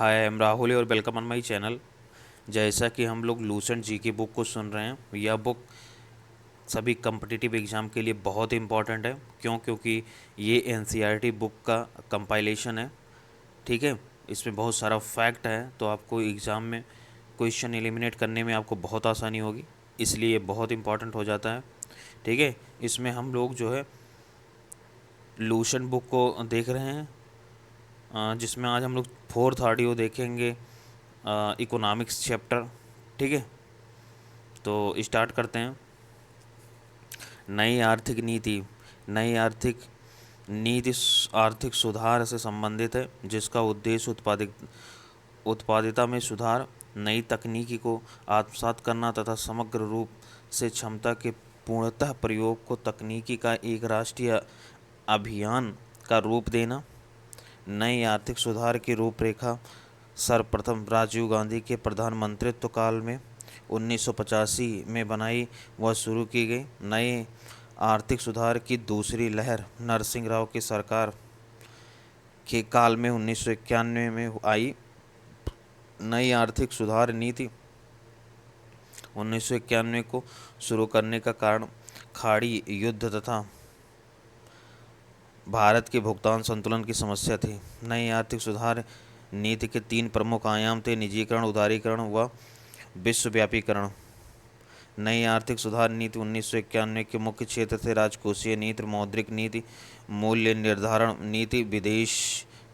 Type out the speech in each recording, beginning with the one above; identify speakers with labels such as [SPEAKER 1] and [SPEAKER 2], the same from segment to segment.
[SPEAKER 1] Hi, I am Rahul और welcome on my channel. जैसा कि हम लोग लूसेंट जी की बुक को सुन रहे हैं, यह बुक सभी कम्पिटिटिव एग्ज़ाम के लिए बहुत इम्पॉर्टेंट है। क्योंकि ये एनसीईआरटी बुक का कंपाइलेशन है। ठीक है। इसमें बहुत सारा फैक्ट है, तो आपको एग्ज़ाम में क्वेश्चन एलिमिनेट करने में आपको बहुत आसानी होगी, इसलिए ये बहुत इम्पॉर्टेंट हो जाता है। ठीक है। इसमें हम लोग जो है लूसेंट बुक को देख रहे हैं, जिसमें आज हम लोग फोर्थ ऑडियो देखेंगे, इकोनॉमिक्स चैप्टर। ठीक है। तो स्टार्ट करते हैं। नई आर्थिक नीति। नई आर्थिक नीति आर्थिक सुधार से संबंधित है, जिसका उद्देश्य उत्पादिता में सुधार, नई तकनीकी को आत्मसात करना तथा समग्र रूप से क्षमता के पूर्णतः प्रयोग को तकनीकी का एक राष्ट्रीय अभियान का रूप देना। नई आर्थिक सुधार की रूपरेखा सर्वप्रथम राजीव गांधी के प्रधानमंत्रित्व काल में 1985 में बनाई व शुरू की गई। नए आर्थिक सुधार की दूसरी लहर नरसिंह राव की सरकार के काल में 1991 में आई। नई आर्थिक सुधार नीति 1991 को शुरू करने का कारण खाड़ी युद्ध तथा भारत के भुगतान संतुलन की समस्या थी। नई आर्थिक सुधार नीति के तीन प्रमुख आयाम थे: निजीकरण, उदारीकरण व विश्वव्यापीकरण। नई आर्थिक सुधार नीति 1991 के मुख्य क्षेत्र थे: राजकोषीय नीति, मौद्रिक नीति, मूल्य निर्धारण नीति, विदेश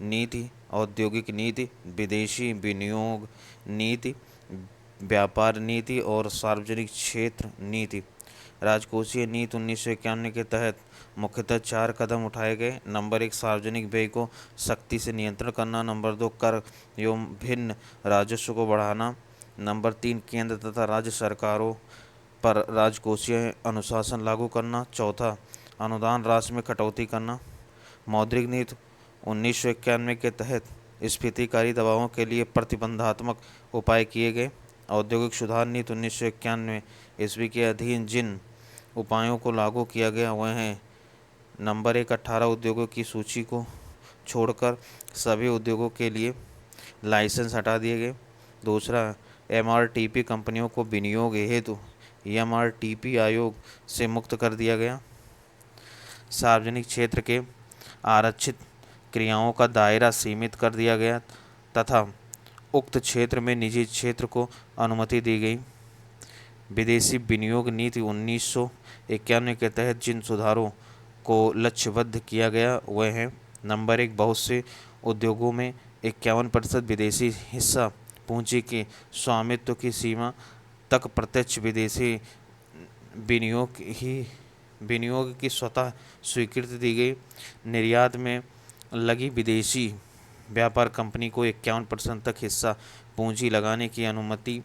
[SPEAKER 1] नीति, औद्योगिक नीति, विदेशी विनियोग नीति, व्यापार नीति और सार्वजनिक क्षेत्र नीति। राजकोषीय नीति 1991 के तहत मुख्यतः 4 कदम उठाए गए। नंबर 1, सार्वजनिक व्यय को सख्ती से नियंत्रण करना। नंबर 2, कर एवं भिन्न राजस्व को बढ़ाना। नंबर 3, केंद्र तथा राज्य सरकारों पर राजकोषीय अनुशासन लागू करना। चौथा, अनुदान राशि में कटौती करना। मौद्रिक नीति 1991 के तहत स्फीतिकारी दबावों के लिए प्रतिबंधात्मक उपाय किए गए। औद्योगिक सुधार नीति 1991 ईस्वी के अधीन जिन उपायों को लागू किया गया वह हैं: नंबर 1, 18 उद्योगों की सूची को छोड़कर सभी उद्योगों के लिए लाइसेंस हटा दिए गए। दूसरा, एमआरटीपी कंपनियों को विनियोग हेतु एमआरटीपी आयोग से मुक्त कर दिया गया। सार्वजनिक क्षेत्र के आरक्षित क्रियाओं का दायरा सीमित कर दिया गया तथा उक्त क्षेत्र में निजी क्षेत्र को अनुमति दी गई। विदेशी विनियोग नीति 1991 के तहत जिन सुधारों को लक्ष्यबद्ध किया गया वह हैं: नंबर 1, बहुत से उद्योगों में 51% विदेशी हिस्सा पूंजी के स्वामित्व की सीमा तक प्रत्यक्ष विदेशी विनियोग की स्वतः स्वीकृति दी गई। निर्यात में लगी विदेशी व्यापार कंपनी को 51% तक हिस्सा पूंजी लगाने की अनुमति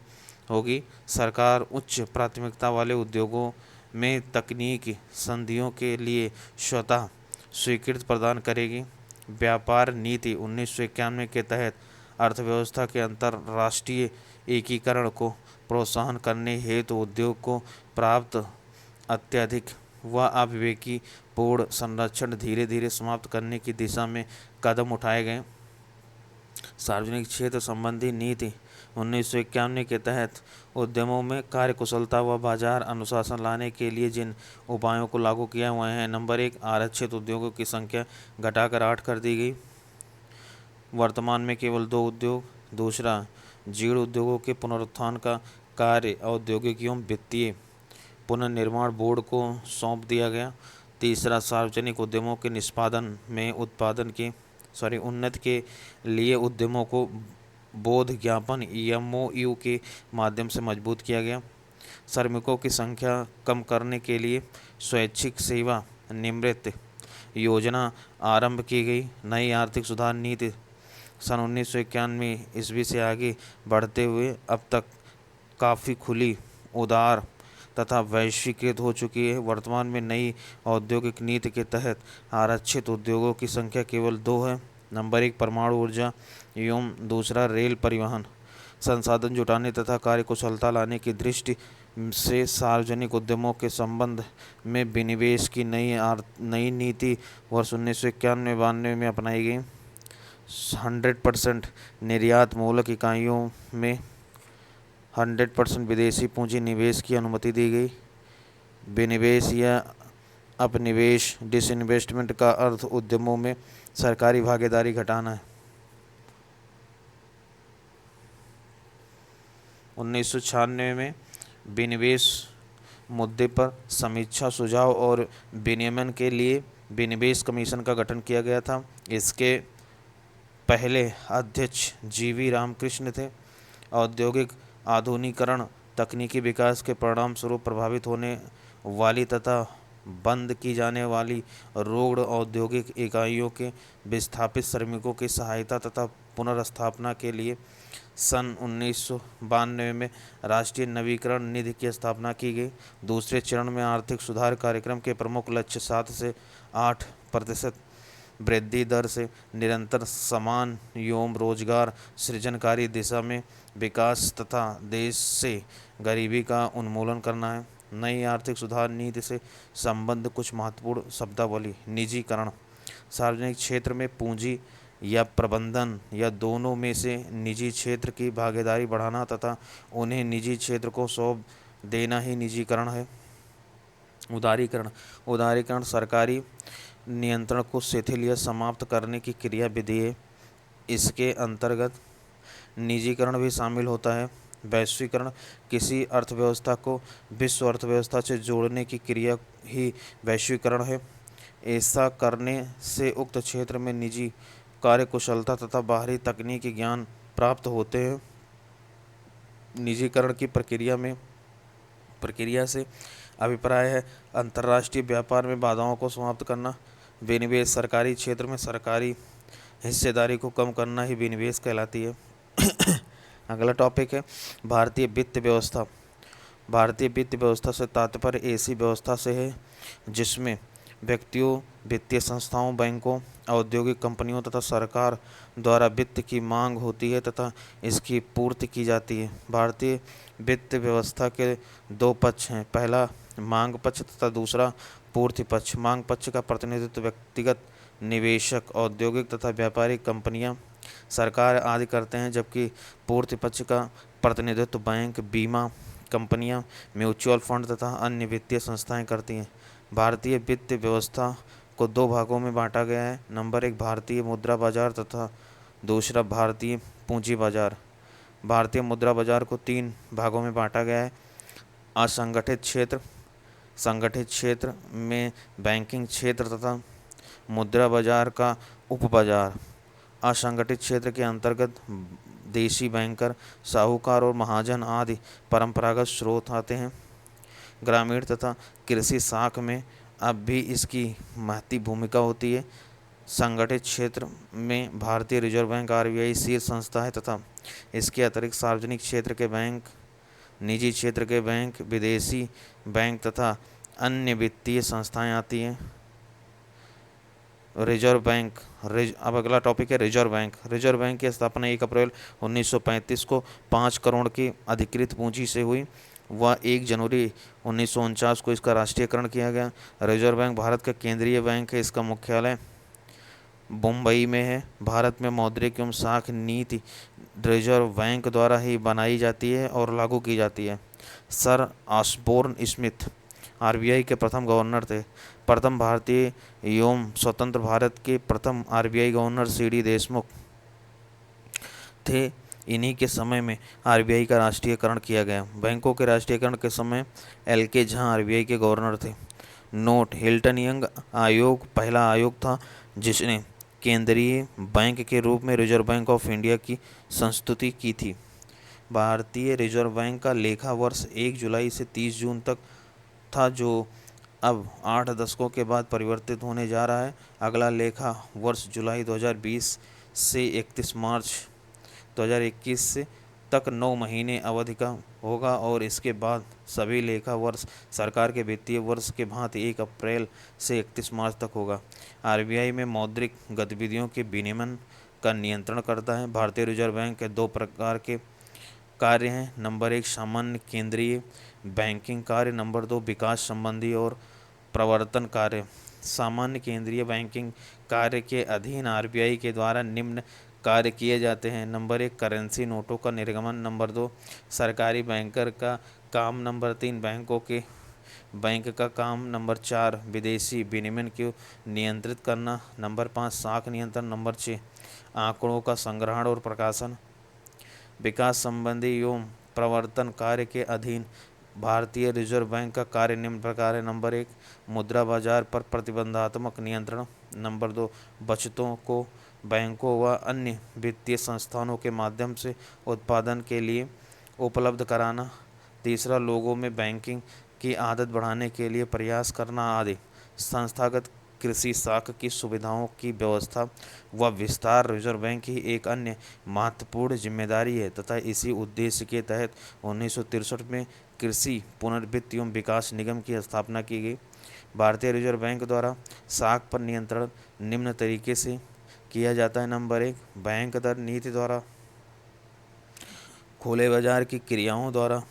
[SPEAKER 1] होगी। सरकार उच्च प्राथमिकता वाले उद्योगों में तकनीकी संधियों के लिए स्वतः स्वीकृति प्रदान करेगी। व्यापार नीति 1991 के तहत अर्थव्यवस्था के अंतर्राष्ट्रीय एकीकरण को प्रोत्साहन करने हेतु उद्योग को प्राप्त अत्यधिक व अविवेकी पूर्ण संरक्षण धीरे धीरे समाप्त करने की दिशा में कदम उठाए गए। सार्वजनिक क्षेत्र संबंधी नीति 1991 के तहत उद्यमों में कार्यकुशलता व बाजार अनुशासन लाने के लिए जिन उपायों को लागू किया हुए हैं: नंबर 1, आरक्षित उद्योगों की संख्या घटाकर 8 कर दी गई, वर्तमान में केवल 2 उद्योग। दूसरा, जीर्ण उद्योगों के पुनरुत्थान का कार्य औद्योगिक एवं वित्तीय पुनर्निर्माण बोर्ड को सौंप दिया गया। तीसरा, सार्वजनिक उद्यमों के निष्पादन में उन्नति के लिए उद्यमों को बोध ज्ञापन एमओयू के माध्यम से मजबूत किया गया। श्रमिकों की संख्या कम करने के लिए स्वैच्छिक सेवा निवृत्ति योजना आरंभ की गई। नई आर्थिक सुधार नीति सन 1991 ईस्वी से आगे बढ़ते हुए अब तक काफ़ी खुली, उदार तथा वैश्वीकृत हो चुकी है। वर्तमान में नई औद्योगिक नीति के तहत आरक्षित उद्योगों की संख्या केवल 2 है। नंबर 1, परमाणु ऊर्जा एवं दूसरा, रेल परिवहन। संसाधन जुटाने तथा कार्यकुशलता लाने की दृष्टि से सार्वजनिक उद्यमों के संबंध में विनिवेश की नई नीति वर्ष 1991-92 में अपनाई गई। 100% निर्यात मूलक इकाइयों में 100% विदेशी पूंजी निवेश की अनुमति दी गई। विनिवेश या अपनिवेश डिसइन्वेस्टमेंट का अर्थ उद्यमों में सरकारी भागीदारी घटाना है। 1996 में विनिवेश मुद्दे पर समीक्षा, सुझाव और विनियमन के लिए विनिवेश कमीशन का गठन किया गया था। इसके पहले अध्यक्ष जीवी रामकृष्ण थे। औद्योगिक आधुनिकीकरण तकनीकी विकास के परिणामस्वरूप प्रभावित होने वाली तथा बंद की जाने वाली रूढ़ औद्योगिक इकाइयों के विस्थापित श्रमिकों की सहायता तथा पुनर्स्थापना के लिए सन 1992 में राष्ट्रीय नवीकरण निधि की स्थापना की गई। दूसरे चरण में आर्थिक सुधार कार्यक्रम के प्रमुख लक्ष्य 7 से 8% वृद्धि दर से निरंतर समान एवं रोजगार सृजनकारी दिशा में विकास तथा देश से गरीबी का उन्मूलन करना है। नई आर्थिक सुधार नीति से संबद्ध कुछ महत्वपूर्ण शब्दावली। निजीकरण, सार्वजनिक क्षेत्र में पूंजी या प्रबंधन या दोनों में से निजी क्षेत्र की भागीदारी बढ़ाना तथा उन्हें निजी क्षेत्र को सौंप देना ही निजीकरण है। उदारीकरण, उदारीकरण सरकारी नियंत्रण को शिथिल या समाप्त करने की क्रिया विधि है। इसके अंतर्गत निजीकरण भी शामिल होता है। वैश्वीकरण, किसी अर्थव्यवस्था को विश्व अर्थव्यवस्था से जोड़ने की क्रिया ही वैश्वीकरण है। ऐसा करने से उक्त क्षेत्र में निजी कार्यकुशलता तथा बाहरी तकनीकी ज्ञान प्राप्त होते हैं। निजीकरण की प्रक्रिया से अभिप्राय है अंतर्राष्ट्रीय व्यापार में बाधाओं को समाप्त करना। विनिवेश, सरकारी क्षेत्र में सरकारी हिस्सेदारी को कम करना ही विनिवेश कहलाती है। अगला टॉपिक है भारतीय वित्त व्यवस्था। भारतीय वित्त व्यवस्था से तात्पर्य ऐसी व्यवस्था से है जिसमें व्यक्तियों, वित्तीय संस्थाओं, बैंकों, औद्योगिक कंपनियों तथा सरकार द्वारा वित्त की मांग होती है तथा इसकी पूर्ति की जाती है। भारतीय वित्त व्यवस्था के दो पक्ष हैं, पहला मांग पक्ष तथा दूसरा पूर्ति पक्ष। मांग पक्ष का प्रतिनिधित्व व्यक्तिगत निवेशक, औद्योगिक तथा व्यापारिक कंपनियां, सरकार आदि करते हैं, जबकि पूर्ति पक्ष का प्रतिनिधित्व बैंक, बीमा कंपनियां, म्यूचुअल फंड तथा अन्य वित्तीय संस्थाएं करती हैं। भारतीय वित्त व्यवस्था को दो भागों में बांटा गया है। नंबर 1 भारतीय मुद्रा बाजार तथा दूसरा भारतीय पूंजी बाजार। भारतीय मुद्रा बाजार को 3 भागों में बांटा गया है। असंगठित क्षेत्र, संगठित क्षेत्र में बैंकिंग क्षेत्र तथा मुद्रा बाजार का उपबाजार। असंगठित क्षेत्र के अंतर्गत देशी बैंकर, साहूकार और महाजन आदि परंपरागत स्रोत आते हैं। ग्रामीण तथा कृषि शाख में अब भी इसकी महती भूमिका होती है। संगठित क्षेत्र में भारतीय रिजर्व बैंक आरबीआई शीर्ष संस्था है तथा इसके अतिरिक्त सार्वजनिक क्षेत्र के बैंक, निजी क्षेत्र के बैंक, विदेशी बैंक तथा अन्य वित्तीय संस्थाएं आती हैं। रिजर्व बैंक, अब अगला टॉपिक है रिजर्व बैंक। रिजर्व बैंक की स्थापना 1 अप्रैल 1935 को 5 करोड़ की अधिकृत पूंजी से हुई। वह 1 जनवरी 1949 को इसका राष्ट्रीयकरण किया गया। रिजर्व बैंक भारत का केंद्रीय बैंक है। इसका मुख्यालय मुंबई में है। भारत में मौद्रिक एवं साख नीति रिजर्व बैंक द्वारा ही बनाई जाती है और लागू की जाती है। सर ऑसबोर्न स्मिथ आरबीआई के प्रथम गवर्नर थे। प्रथम भारतीय एवं स्वतंत्र भारत के प्रथम आरबीआई गवर्नर सीडी देशमुख थे। इन्हीं के समय में आरबीआई का राष्ट्रीयकरण किया गया। बैंकों के राष्ट्रीयकरण के समय एल.के. झा आरबीआई के गवर्नर थे। नोट, हिल्टन यंग आयोग पहला आयोग था जिसने केंद्रीय बैंक के रूप में रिजर्व बैंक ऑफ इंडिया की संस्तुति की थी। भारतीय रिजर्व बैंक का लेखा वर्ष 1 जुलाई से 30 जून तक था, जो अब 8 दशकों के बाद परिवर्तित होने जा रहा है। अगला लेखा वर्ष जुलाई 2020 से 31 मार्च 2021 तक 9 महीने अवधि का होगा और इसके बाद सभी लेखा वर्ष सरकार के वित्तीय वर्ष के भांति 1 अप्रैल से 31 मार्च तक होगा। आरबीआई में मौद्रिक गतिविधियों के विनियमन का नियंत्रण करता है। भारतीय रिजर्व बैंक के 2 प्रकार के कार्य हैं। नंबर 1 सामान्य केंद्रीय बैंकिंग कार्य, नंबर 2 विकास संबंधी और प्रवर्तन कार्य। सामान्य केंद्रीय बैंकिंग कार्य के अधीन आरबीआई के द्वारा निम्न कार्य किए जाते हैं। नंबर 1, करेंसी नोटों का निर्गमन। नंबर 2, सरकारी बैंकर का काम। नंबर 3, बैंक का काम। नंबर 4, विदेशी विनिमय को नियंत्रित करना। नंबर 5, साख नियंत्रण। नंबर 6, आंकड़ों का संग्रहण और प्रकाशन। विकास संबंधी एवं प्रवर्तन कार्य के अधीन भारतीय रिजर्व बैंक का कार्य निम्न प्रकार है। नंबर 1, मुद्रा बाजार पर प्रतिबंधात्मक नियंत्रण। नंबर 2, बचतों को बैंकों व अन्य वित्तीय संस्थानों के माध्यम से उत्पादन के लिए उपलब्ध कराना। तीसरा, लोगों में बैंकिंग की आदत बढ़ाने के लिए प्रयास करना आदि। संस्थागत कृषि साख की सुविधाओं की व्यवस्था व विस्तार रिजर्व बैंक की एक अन्य महत्वपूर्ण जिम्मेदारी है तथा इसी उद्देश्य के तहत 1963 में कृषि पुनर्वित्त एवं विकास निगम की स्थापना की गई। भारतीय रिजर्व बैंक द्वारा साख पर नियंत्रण निम्न तरीके से किया जाता है। नंबर 1, बैंक दर नीति द्वारा। खुले बाजार की क्रियाओं द्वारा।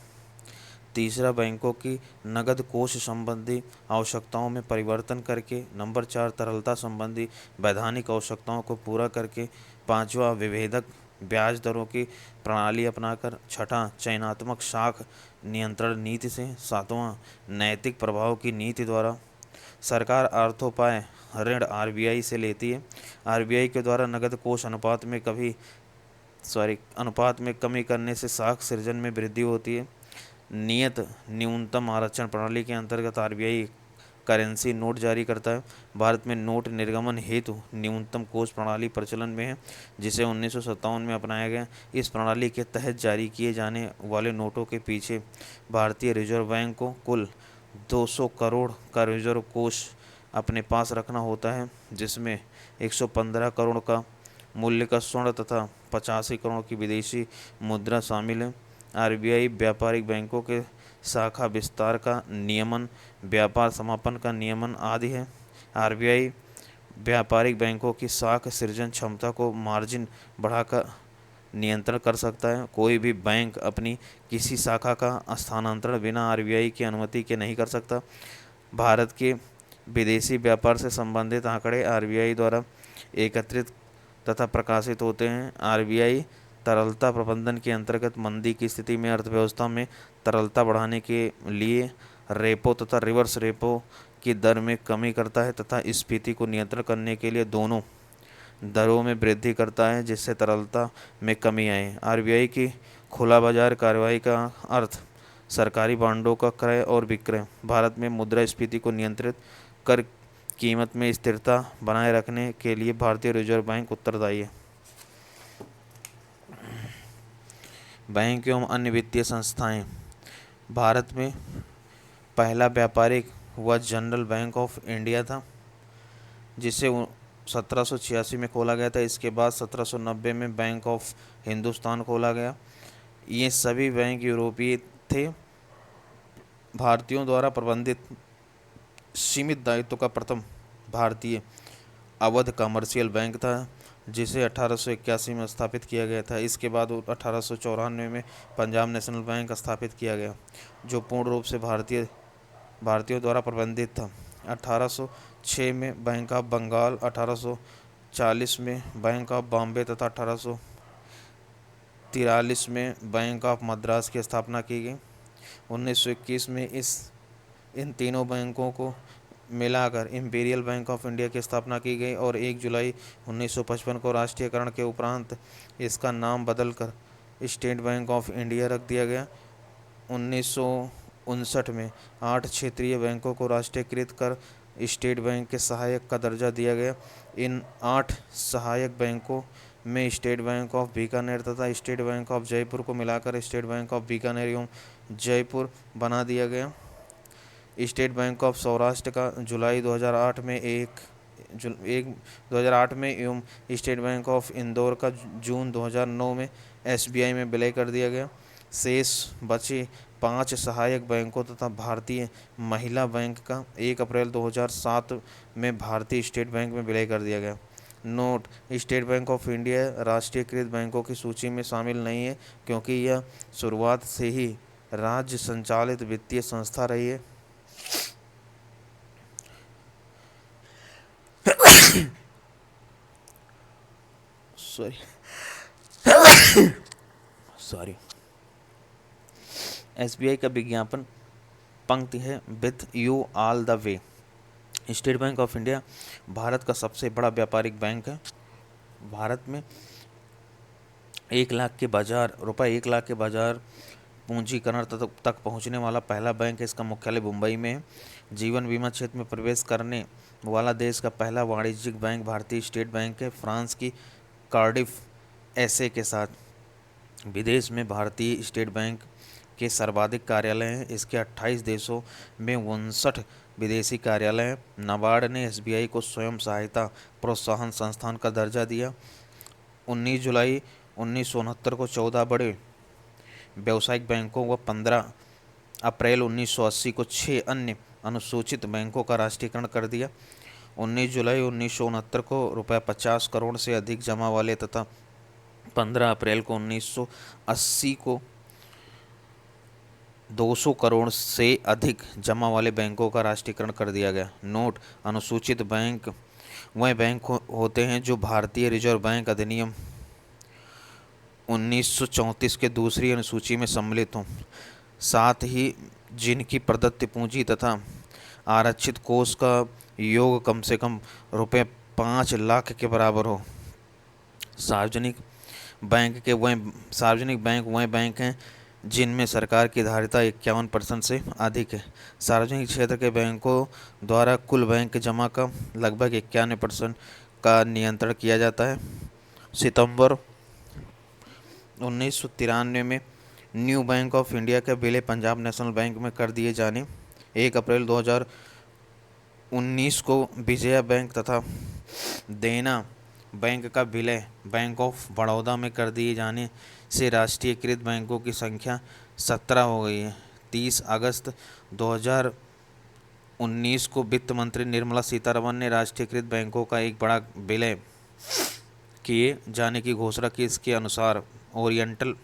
[SPEAKER 1] तीसरा, बैंकों की नकद कोष संबंधी आवश्यकताओं में परिवर्तन करके। नंबर 4, तरलता संबंधी वैधानिक आवश्यकताओं को पूरा करके। पांचवा, विभेदक ब्याज दरों की प्रणाली अपनाकर। छठा, चयनात्मक साख नियंत्रण नीति से। सातवां, नैतिक प्रभाव की नीति द्वारा। सरकार अर्थोपाय ऋण आरबीआई से लेती है। आरबीआई के द्वारा नकद कोष अनुपात में कमी करने से साख सृजन में वृद्धि होती है। नियत न्यूनतम आरक्षण प्रणाली के अंतर्गत आरबीआई करेंसी नोट जारी करता है। भारत में नोट निर्गमन हेतु न्यूनतम कोष प्रणाली प्रचलन में है, जिसे 1957 में अपनाया गया। इस प्रणाली के तहत जारी किए जाने वाले नोटों के पीछे भारतीय रिजर्व बैंक को कुल 200 करोड़ का रिजर्व कोष अपने पास रखना होता है, जिसमें 115 करोड़ का मूल्य का स्वर्ण तथा 85 करोड़ की विदेशी मुद्रा शामिल है। आरबीआई व्यापारिक बैंकों के शाखा विस्तार का नियमन, व्यापार समापन का नियमन आदि है। आरबीआई व्यापारिक बैंकों की शाखा सृजन क्षमता को मार्जिन बढ़ाकर नियंत्रण कर सकता है। कोई भी बैंक अपनी किसी शाखा का स्थानांतरण बिना आरबीआई की अनुमति के नहीं कर सकता। भारत के विदेशी व्यापार से संबंधित आंकड़े आरबीआई द्वारा एकत्रित तथा प्रकाशित होते हैं। आरबीआई तरलता प्रबंधन के अंतर्गत मंदी की स्थिति में अर्थव्यवस्था में तरलता बढ़ाने के लिए रेपो तथा रिवर्स रेपो की दर में कमी करता है तथा स्फीति को नियंत्रण करने के लिए दोनों दरों में वृद्धि करता है, जिससे तरलता में कमी आए। आरबीआई की खुला बाजार कार्रवाई का अर्थ सरकारी बांडों का क्रय और विक्रय। भारत में मुद्रास्फीति को नियंत्रित कर कीमत में स्थिरता बनाए रखने के लिए भारतीय रिजर्व बैंक उत्तरदायी है। बैंक एवं अन्य वित्तीय संस्थाएं। भारत में पहला व्यापारिक व जनरल बैंक ऑफ इंडिया था, जिसे 1786 में खोला गया था। इसके बाद 1790 में बैंक ऑफ हिंदुस्तान खोला गया। ये सभी बैंक यूरोपीय थे। भारतीयों द्वारा प्रबंधित सीमित दायित्व का प्रथम भारतीय अवध कमर्शियल बैंक था, जिसे 1881 में स्थापित किया गया था। इसके बाद 1894 में पंजाब नेशनल बैंक स्थापित किया गया, जो पूर्ण रूप से भारतीयों द्वारा प्रबंधित था। 1806 में बैंक ऑफ बंगाल, 1840 में बैंक ऑफ बॉम्बे तथा 1843 में बैंक ऑफ मद्रास की स्थापना की गई। 1921 में इन तीनों बैंकों को मिलाकर इंपीरियल बैंक ऑफ इंडिया की स्थापना की गई और 1 जुलाई 1955 को राष्ट्रीयकरण के उपरांत इसका नाम बदलकर स्टेट बैंक ऑफ इंडिया रख दिया गया। 1959 में 8 क्षेत्रीय बैंकों को राष्ट्रीयकृत कर स्टेट बैंक के सहायक का दर्जा दिया गया। इन 8 सहायक बैंकों में स्टेट बैंक ऑफ बीकानेर तथा स्टेट बैंक ऑफ जयपुर को मिलाकर स्टेट बैंक ऑफ बीकानेर एवं जयपुर बना दिया गया। स्टेट बैंक ऑफ सौराष्ट्र का जुलाई 2008 में एवं स्टेट बैंक ऑफ इंदौर का जून 2009 में एसबीआई में विलय कर दिया गया। शेष बचे 5 सहायक बैंकों तथा भारतीय महिला बैंक का 1 अप्रैल 2007 में भारतीय स्टेट बैंक में विलय कर दिया गया। Note: state bank of India राष्ट्रीयकृत बैंकों की सूची में शामिल नहीं है, क्योंकि यह शुरुआत से ही राज्य संचालित वित्तीय संस्था रही है। सॉरी। एसबीआई का विज्ञापन पंक्ति है, with you all the way. State bank of India Bharat का सबसे बड़ा व्यापारिक बैंक है। भारत में 1 लाख के बाजार पूंजीकरण तक पहुंचने वाला पहला बैंक है। इसका मुख्यालय मुंबई में है। जीवन बीमा क्षेत्र में प्रवेश करने वाला देश का पहला वाणिज्यिक बैंक भारतीय स्टेट बैंक है, फ्रांस की कार्डिफ एसए के साथ। विदेश में भारतीय स्टेट बैंक के सर्वाधिक कार्यालय हैं। इसके 28 देशों में 59 विदेशी कार्यालय हैं। नाबार्ड ने एसबीआई को स्वयं सहायता प्रोत्साहन संस्थान का दर्जा दिया। 19 जुलाई 1969 को 14 बड़े व्यावसायिक बैंकों व 15 अप्रैल 1980 को 6 अन्य अनुसूचित बैंकों का राष्ट्रीयकरण कर दिया। 19 जुलाई 1969 को ₹50 करोड़ से अधिक जमा वाले तथा 15 अप्रैल को 1980 को 200 करोड़ से अधिक जमा वाले बैंकों का राष्ट्रीयकरण कर दिया गया। नोट: अनुसूचित बैंक वह बैंक होते हैं जो भारतीय रिजर्व बैंक अधिनियम 1934 के दूसरी अनुसूची में सम्मिलित हों, साथ ही जिनकी प्रदत्त पूंजी तथा आरक्षित कोष का योग कम से कम ₹5 लाख के बराबर हो। सार्वजनिक बैंक वह बैंक हैं जिनमें सरकार की धारिता 51% से अधिक है। सार्वजनिक क्षेत्र के बैंकों द्वारा कुल बैंक जमा का लगभग 91% का नियंत्रण किया जाता है। सितंबर 1993 में न्यू बैंक ऑफ इंडिया के विलय पंजाब नेशनल बैंक में कर दिए जाने, 1 अप्रैल 2019 को विजया बैंक तथा देना बैंक का विलय बैंक ऑफ बड़ौदा में कर दिए जाने से राष्ट्रीयकृत बैंकों की संख्या 17 हो गई है। 30 अगस्त 2019 को वित्त मंत्री निर्मला सीतारमण ने राष्ट्रीयकृत बैंकों का एक बड़ा विलय किए जाने की घोषणा की। इसके अनुसार oriental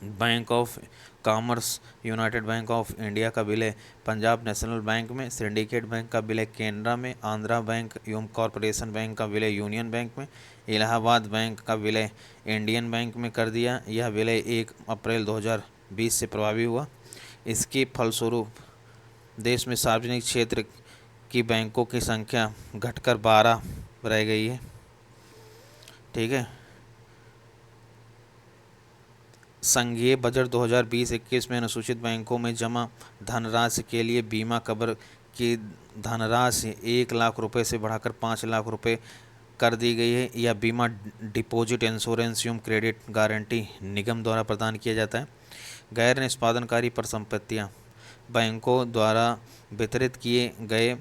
[SPEAKER 1] Bank of commerce, United bank of India का विलय पंजाब नेशनल बैंक में, सिंडिकेट बैंक का विलय केनरा में, आंध्रा बैंक एवं कॉरपोरेशन बैंक का विलय यूनियन बैंक में, इलाहाबाद बैंक का विलय इंडियन बैंक में कर दिया। यह विलय 1 अप्रैल 2020 से प्रभावी हुआ। इसके फलस्वरूप देश में सार्वजनिक क्षेत्र की बैंकों की संख्या घटकर 12 रह गई है। ठीक है। संघीय बजट 2020-21 में अनुसूचित बैंकों में जमा धनराशि के लिए बीमा कवर की धनराशि 1 लाख रुपए से बढ़ाकर 5 लाख रुपए कर दी गई है। यह बीमा डिपॉजिट इंश्योरेंस एवं क्रेडिट गारंटी निगम द्वारा प्रदान किया जाता है। गैर निष्पादनकारी परिसंपत्तियाँ: बैंकों द्वारा वितरित किए गए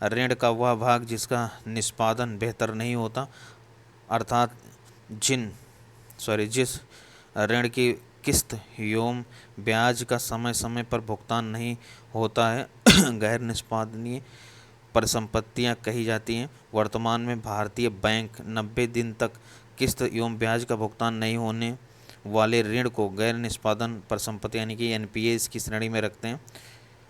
[SPEAKER 1] ऋण का वह भाग जिसका निष्पादन बेहतर नहीं होता, अर्थात जिस ऋण की किस्त एवं ब्याज का समय समय पर भुगतान नहीं होता है गैर निष्पादनीय परिसंपत्तियां कही जाती हैं। वर्तमान में भारतीय बैंक 90 दिन तक किस्त एवं ब्याज का भुगतान नहीं होने वाले ऋण को गैर निष्पादन परिसंपत्ति यानी कि एनपीएस की श्रेणी में रखते हैं।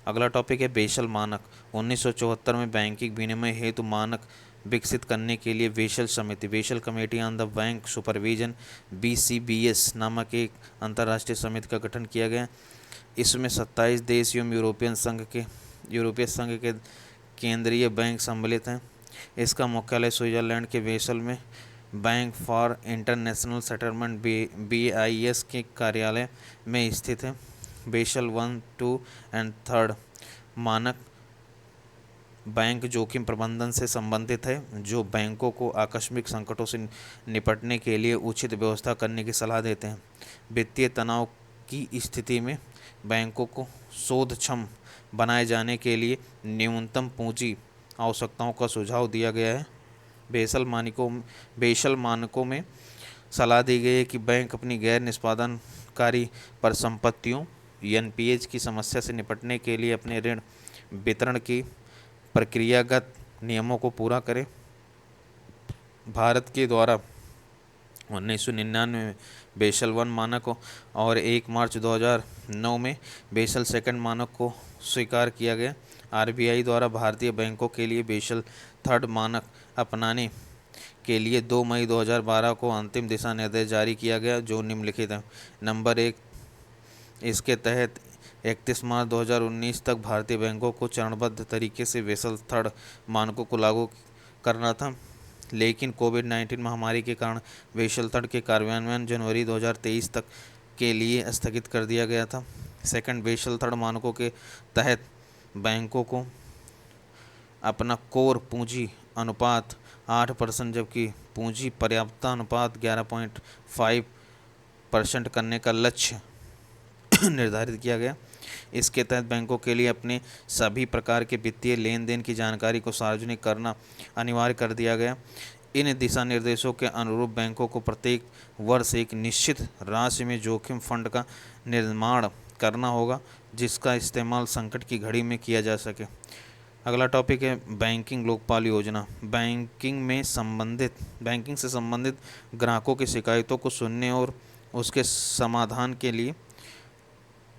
[SPEAKER 1] अगला टॉपिक है बेसल मानक। 1974 में बैंकिंग विनिमय हेतु मानक विकसित करने के लिए basal committee on the bank supervision BCBS नामक एक अंतर्राष्ट्रीय समिति का गठन किया गया। इसमें 27 देश एवं यूरोपीय संघ के केंद्रीय बैंक सम्मिलित हैं। इसका मुख्यालय स्विट्जरलैंड के बेसल में bank for international settlement BIS के कार्यालय में स्थित है। बेसल 1, 2 एंड 3 मानक बैंक जोखिम प्रबंधन से संबंधित है, जो बैंकों को आकस्मिक संकटों से निपटने के लिए उचित व्यवस्था करने की सलाह देते हैं। वित्तीय तनाव की स्थिति में बैंकों को शोधक्षम बनाए जाने के लिए न्यूनतम पूंजी आवश्यकताओं का सुझाव दिया गया है। बेसल मानकों में सलाह दी गई है कि बैंक अपनी गैर निष्पादनकारी परिसंपत्तियों NPAs की समस्या से निपटने के लिए अपने ऋण वितरण की प्रक्रियागत नियमों को पूरा करें। भारत के द्वारा 1999 में बेसल 1 मानक और 1 मार्च 2009 में बेसल 2 मानक को स्वीकार किया गया। RBI द्वारा भारतीय बैंकों के लिए बेसल 3 मानक अपनाने के लिए 2 मई 2012 को अंतिम दिशा निर्देश जारी किया गया, जो निम्नलिखित है। नंबर 1, इसके तहत 31 मार्च 2019 तक भारतीय बैंकों को चरणबद्ध तरीके से बेसल थर्ड मानकों को लागू करना था, लेकिन कोविड-19 महामारी के कारण बेसल थर्ड के कार्यान्वयन जनवरी 2023 तक के लिए स्थगित कर दिया गया था। सेकंड, बेसल थर्ड मानकों के तहत बैंकों को अपना कोर पूंजी अनुपात 8%, जबकि पूंजी पर्याप्तता अनुपात 11.5% करने का लक्ष्य निर्धारित किया गया। इसके तहत बैंकों के लिए अपने सभी प्रकार के वित्तीय लेन देन की जानकारी को सार्वजनिक करना अनिवार्य कर दिया गया। इन दिशा निर्देशों के अनुरूप बैंकों को प्रत्येक वर्ष एक निश्चित राशि में जोखिम फंड का निर्माण करना होगा, जिसका इस्तेमाल संकट की घड़ी में किया जा सके। अगला टॉपिक है बैंकिंग लोकपाल योजना। बैंकिंग से संबंधित ग्राहकों की शिकायतों को सुनने और उसके समाधान के लिए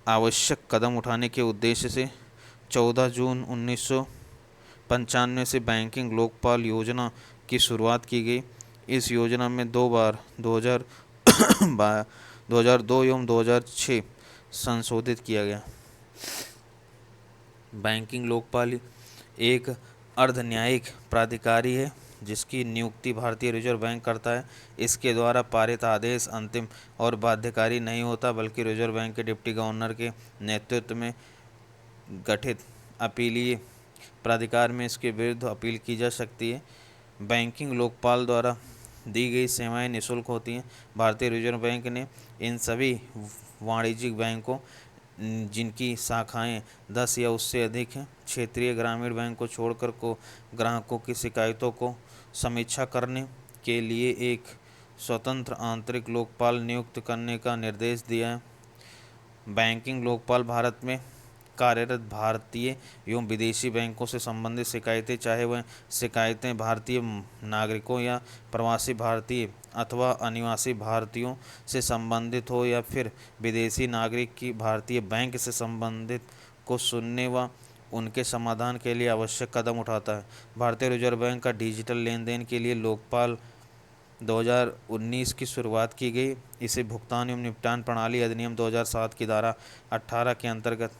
[SPEAKER 1] आवश्यक कदम उठाने के उद्देश्य से 14 जून 1995 से बैंकिंग लोकपाल योजना की शुरुआत की गई। इस योजना में 2 बार 2002 एवं 2006 संशोधित किया गया। बैंकिंग लोकपाल एक अर्धन्यायिक प्राधिकारी है जिसकी नियुक्ति भारतीय रिजर्व बैंक करता है। इसके द्वारा पारित आदेश अंतिम और बाध्यकारी नहीं होता, बल्कि रिजर्व बैंक के डिप्टी गवर्नर के नेतृत्व में गठित अपीलीय प्राधिकार में इसके विरुद्ध अपील की जा सकती है। बैंकिंग लोकपाल द्वारा दी गई सेवाएं निःशुल्क होती हैं। भारतीय रिजर्व बैंक ने इन सभी वाणिज्यिक बैंकों जिनकी शाखाएं 10 या उससे अधिक हैं, क्षेत्रीय ग्रामीण बैंक को छोड़कर को ग्राहकों की शिकायतों को समीक्षा करने के लिए एक स्वतंत्र आंतरिक लोकपाल नियुक्त करने का निर्देश दिया है। बैंकिंग लोकपाल भारत में कार्यरत भारतीय एवं विदेशी बैंकों से संबंधित शिकायतें, चाहे वह शिकायतें भारतीय नागरिकों या प्रवासी भारतीय अथवा अनिवासी भारतीयों से संबंधित हो, या फिर विदेशी नागरिक की भारतीय बैंक से संबंधित को सुनने व उनके समाधान के लिए आवश्यक कदम उठाता है। भारतीय रिजर्व बैंक का डिजिटल लेन देन के लिए लोकपाल 2019 की शुरुआत की गई। इसे भुगतान एवं निपटान प्रणाली अधिनियम 2007 की धारा 18 के अंतर्गत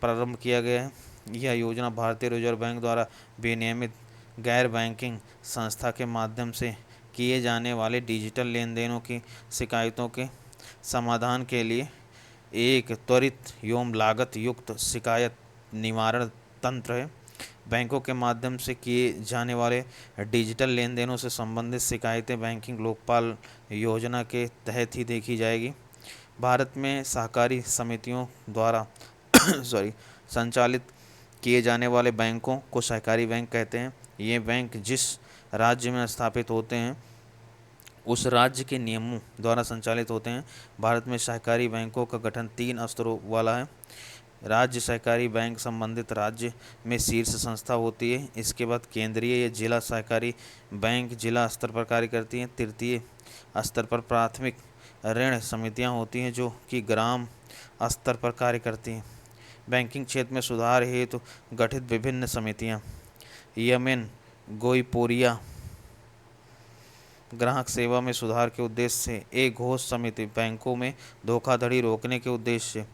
[SPEAKER 1] प्रारंभ किया गया है। यह योजना भारतीय रिजर्व बैंक द्वारा विनियमित गैर बैंकिंग संस्था के माध्यम से किए जाने वाले डिजिटल लेन देनों की शिकायतों के समाधान के लिए एक त्वरित एवं लागत युक्त शिकायत निवारण तंत्र है। बैंकों के माध्यम से किए जाने वाले डिजिटल लेन देनों से संबंधित शिकायतें बैंकिंग लोकपाल योजना के तहत ही देखी जाएगी। भारत में सहकारी समितियों द्वारा संचालित किए जाने वाले बैंकों को सहकारी बैंक कहते हैं। ये बैंक जिस राज्य में स्थापित होते हैं उस राज्य के नियमों द्वारा संचालित होते हैं। भारत में सहकारी बैंकों का गठन 3 स्तरों वाला है। राज्य सहकारी बैंक संबंधित राज्य में शीर्ष संस्था होती है। इसके बाद केंद्रीय या जिला सहकारी बैंक जिला स्तर पर कार्य करती हैं। तृतीय स्तर पर प्राथमिक ऋण समितियां होती हैं जो कि ग्राम स्तर पर कार्य करती हैं। बैंकिंग क्षेत्र में सुधार हेतु गठित विभिन्न समितियां यमेन गोईपोरिया ग्राहक सेवा में सुधार के उद्देश्य से एक घोष समिति बैंकों में धोखाधड़ी रोकने के उद्देश्य से,